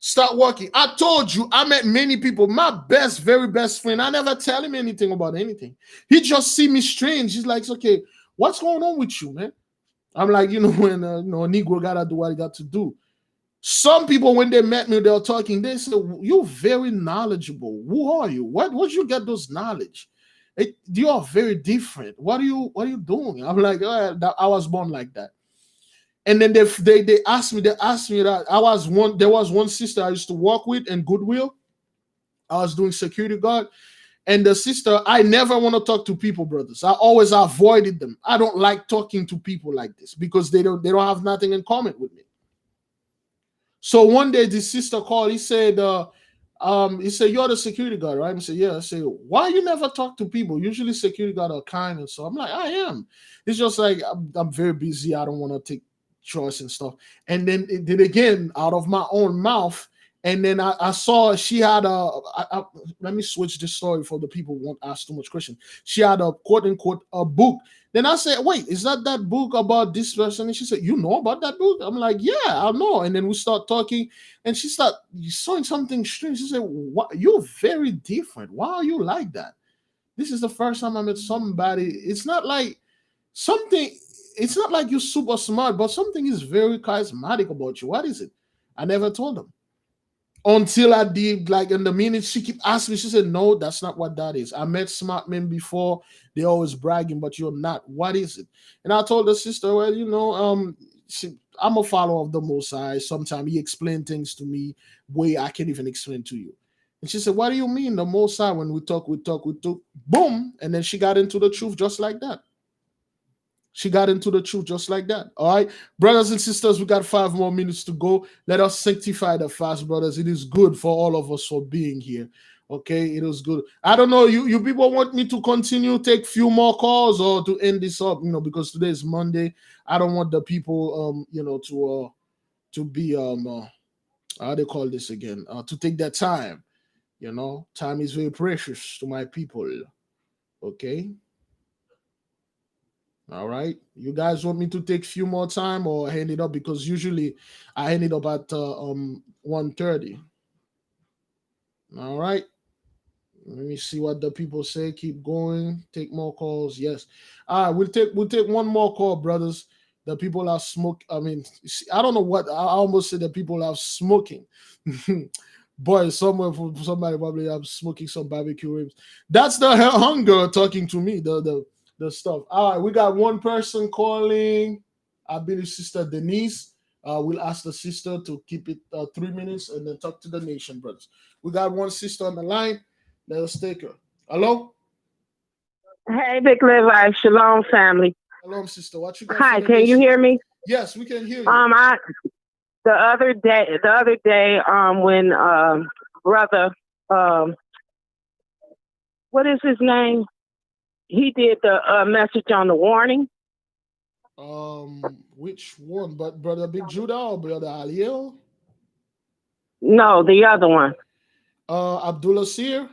Speaker 1: Start working. I told you, I met many people. My very best friend, I never tell him anything about anything. He just see me strange. He's like, okay, what's going on with you, man? I'm like, when a Negro gotta do what he got to do. Some people, when they met me, they were talking, they said, you're very knowledgeable. Who are you? Where'd you get those knowledge? You are very different. What are you doing? I'm like, I was born like that. And then they asked me that there was one sister I used to work with in Goodwill. I was doing security guard. And the sister, I never want to talk to people, brothers. I always avoided them. I don't like talking to people like this because they don't have nothing in common with me. So one day the sister called, he said, you're the security guard, right? I said, yeah. I said, why you never talk to people? Usually security guard are kind and so I'm like, I am. It's just like I'm very busy. I don't want to take choice and stuff. And then it did again out of my own mouth. And then I saw she had let me switch this story for the people who won't ask too much question. She had a quote unquote a book. Then I said, wait, is that book about this person? And she said, you know about that book? I'm like, yeah, I know. And then we start talking, and she started showing something strange. She said, what? You're very different. Why are you like that? This is the first time I met somebody. It's not like something, it's not like you're super smart, but something is very charismatic about you. What is it? I never told them until I did. Like in the minute she keep asking me, she said, no, that's not what that is. I met smart men before. They always bragging, but you're not. What is it? And I told the sister, well, I'm a follower of the Most High. Sometimes he explained things to me way I can't even explain to you. And she said, what do you mean the Most High? When we talk, boom. And then she got into the truth just like that. She got into the truth just like that. All right, brothers and sisters, we got 5 more minutes to go. Let us sanctify the fast, brothers. It is good for all of us for being here. Okay, it is good. I don't know. You people want me to continue, take few more calls, or to end this up? Because today is Monday. I don't want the people, to be how they call this again? To take their time. Time is very precious to my people. Okay. All right. You guys want me to take a few more time or hand it up? Because usually I hand it up at 1:30. All right. Let me see what the people say. Keep going. Take more calls. Yes. All right. We'll take one more call, brothers. The people are smoke. I mean, I don't know what I almost said. The people are smoking. Boy, somebody probably I'm smoking some barbecue ribs. That's the hunger talking to me. The stuff. All right, we got one person calling. I believe Sister Denise. We'll ask the sister to keep it 3 minutes and then talk to the nation, brothers. We got one sister on the line. Let us take her. Hello?
Speaker 5: Hey, Big Levi, Shalom family.
Speaker 1: Hello, sister. What you got?
Speaker 5: Hi, can you hear me?
Speaker 1: Yes, we can hear you.
Speaker 5: The other day, when brother, what is his name? He did the message on the warning.
Speaker 1: Which one? But Brother Big Judah or Brother Aliel?
Speaker 5: No, the other one.
Speaker 1: Abdullah Seer?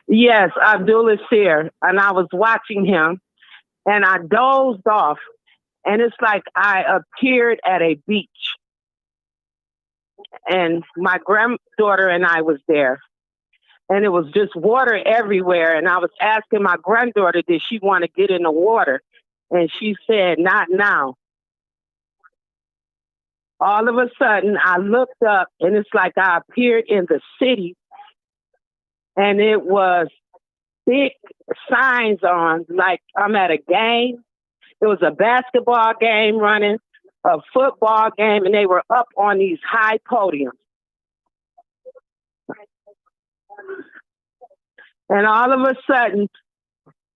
Speaker 5: Yes, Abdullah Seer. And I was watching him, and I dozed off, and it's like I appeared at a beach. And my granddaughter and I was there. And it was just water everywhere. And I was asking my granddaughter, did she want to get in the water? And she said, not now. All of a sudden, I looked up, and it's like I appeared in the city. And it was big signs on, like I'm at a game. It was a basketball game running, a football game, and they were up on these high podiums. And all of a sudden,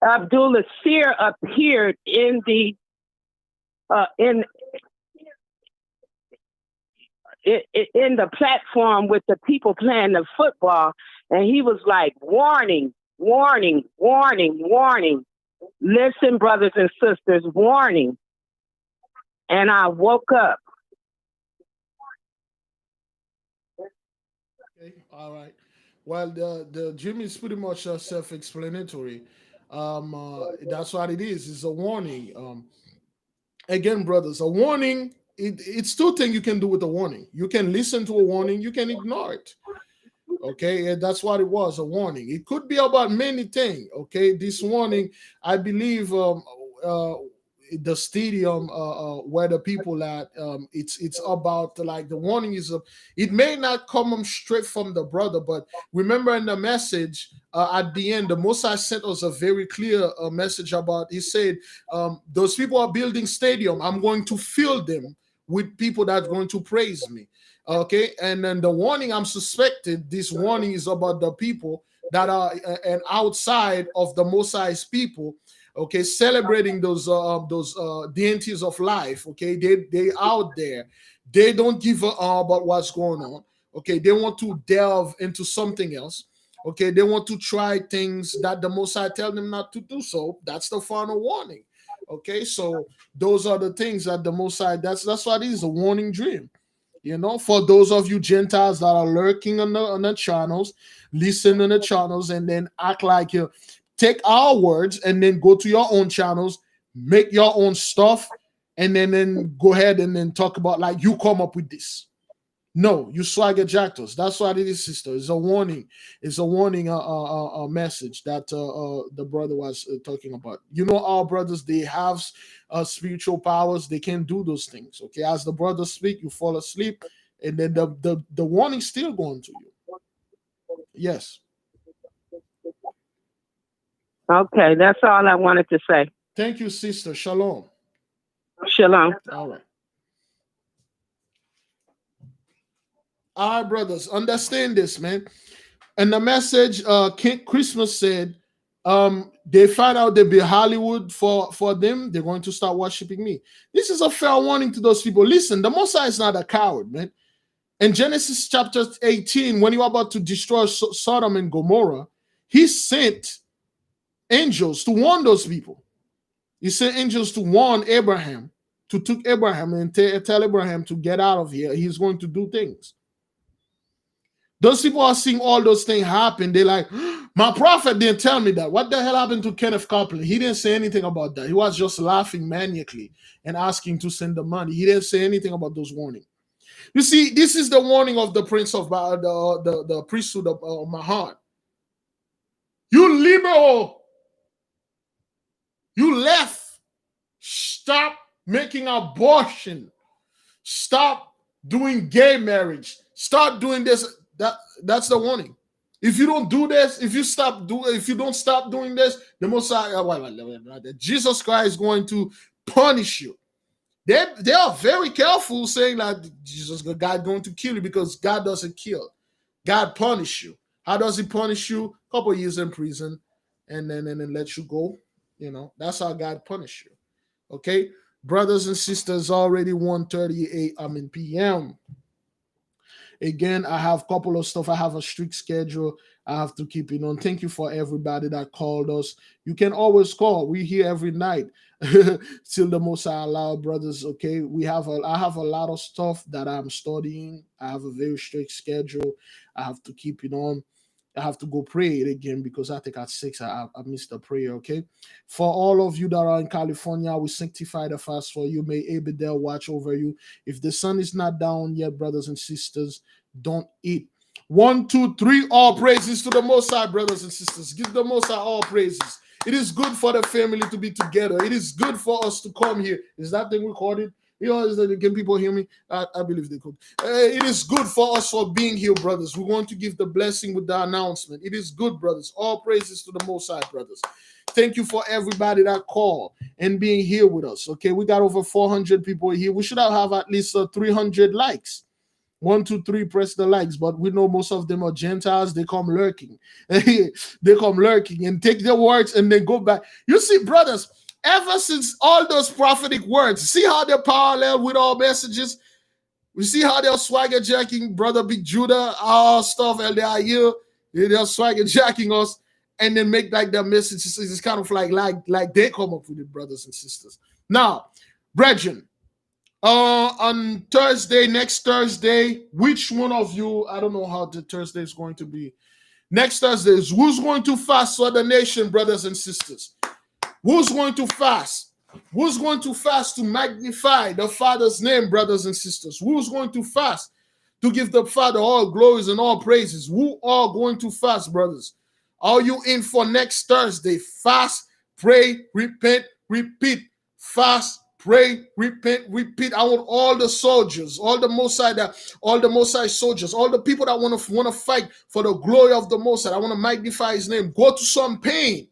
Speaker 5: Abdullah Seer appeared in the in the platform with the people playing the football, and he was like, warning, warning, warning, warning. Listen, brothers and sisters, warning. And I woke up.
Speaker 1: Okay, all right. Well, the dream is pretty much self-explanatory. That's what it is. It's a warning. Again, brothers, a warning. It's two things you can do with a warning. You can listen to a warning. You can ignore it. Okay, and that's what it was, a warning. It could be about many things. Okay, this warning, I believe, the stadium where the people at, it's about like the warning is it may not come straight from the brother, but remember in the message at the end, the Mosai sent us a very clear message about. He said, those people are building stadium. I'm going to fill them with people that's going to praise me. Okay, and then the warning, I'm suspected this warning is about the people that are and outside of the Mosai's people. Okay, celebrating those deities of life. Okay, they out there. They don't give a about what's going on. Okay, they want to delve into something else. Okay, they want to try things that the Mosai tell them not to do. So that's the final warning. Okay, so those are the things that the Most High, that's what it is, a warning dream. You know, for those of you Gentiles that are lurking on the channels, listen on the channels, and then act like you take our words and then go to your own channels, make your own stuff, and then go ahead and then talk about like you come up with this. No, you swagger jacked us. That's what it is, sister. It's a warning. It's a warning, message that the brother was talking about. You know, our brothers, they have spiritual powers. They can do those things. Okay, as the brothers speak, you fall asleep, and then the warning's still going to you. Yes.
Speaker 5: Okay, that's all I wanted to say.
Speaker 1: Thank you, sister. Shalom.
Speaker 5: Shalom.
Speaker 1: All right. All right, brothers, understand this, man. And the message, King Christmas said, they find out they be Hollywood for them, they're going to start worshiping me. This is a fair warning to those people. Listen, the Messiah is not a coward, man. In Genesis chapter 18, when he was about to destroy Sodom and Gomorrah, he sent angels to warn those people. He sent angels to warn Abraham, to took Abraham and tell Abraham to get out of here. He's going to do things. Those people are seeing all those things happen. They're like, my prophet didn't tell me that. What the hell happened to Kenneth Copeland? He didn't say anything about that. He was just laughing maniacally and asking to send the money. He didn't say anything about those warnings. You see, this is the warning of the prince of the priesthood of Mahan. You liberal, you left. Stop making abortion. Stop doing gay marriage. Start doing this. That's the warning. If you don't do this, if you don't stop doing this, the Messiah, Jesus Christ is going to punish you. They are very careful saying that God going to kill you, because God doesn't kill. God punish you. How does he punish you? A couple of years in prison, and then let you go. You know, that's how God punish you. Okay, brothers and sisters, already 1:38 p.m. Again, I have a couple of stuff. I have a strict schedule. I have to keep it on. Thank you for everybody that called us. You can always call. We're here every night till the Most High allow, brothers. Okay, I have a lot of stuff that I'm studying. I have a very strict schedule. I have to keep it on. I have to go pray it again, because I think at 6 I missed the prayer. Okay, for all of you that are in California, we sanctify the fast for you. May Abedel watch over you. If the sun is not down yet, brothers and sisters, don't eat. 1, 2, 3. All praises to the Most High, brothers and sisters. Give the Most High all praises. It is good for the family to be together. It is good for us to come here. Is that thing recorded? You know, can people hear me? I believe they could. It is good for us for being here, brothers. We want to give the blessing with the announcement. It is good, brothers. All praises to the Most High, brothers. Thank you for everybody that called and being here with us. Okay, we got over 400 people here. We should have at least 300 likes. 1, 2, 3, press the likes. But we know most of them are Gentiles. They come lurking. They come lurking and take their words and then go back. You see, brothers, ever since all those prophetic words, see how they're parallel with our messages? We see how they're swagger jacking Brother Big Judah, our stuff, and they're swagger jacking us, and then make like their messages. It's kind of like they come up with it, brothers and sisters. Now, brethren, on Thursday, next Thursday, which one of you, I don't know how the Thursday is going to be. Next Thursday is who's going to fast for the nation, brothers and sisters? Who's going to fast? Who's going to fast to magnify the Father's name, brothers and sisters? Who's going to fast to give the Father all glories and all praises? Who are going to fast, brothers? Are you in for next Thursday? Fast, pray, repent, repeat. Fast, pray, repent, repeat. I want all the soldiers, all the Most High soldiers, all the people that want to fight for the glory of the Most High. I want to magnify His name. Go to some pain.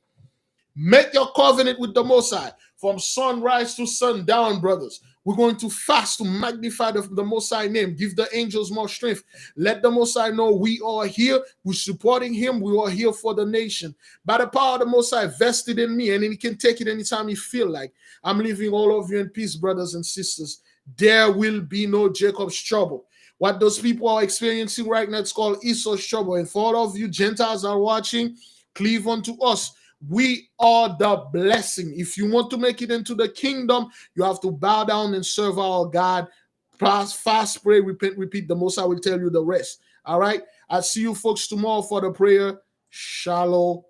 Speaker 1: Make your covenant with the Most High from sunrise to sundown, brothers. We're going to fast to magnify the Most High name. Give the angels more strength. Let the Most High know we are here. We're supporting Him. We are here for the nation. By the power of the Most High vested in me, and He can take it anytime He feel like. I'm leaving all of you in peace, brothers and sisters. There will be no Jacob's trouble. What those people are experiencing right now, it's called Esau's trouble. And for all of you Gentiles are watching, cleave unto us. We are the blessing. If you want to make it into the kingdom, you have to bow down and serve our God. Fast, pray, repent, repeat. The Most I will tell you the rest. All right. I'll see you folks tomorrow for the prayer. Shalom.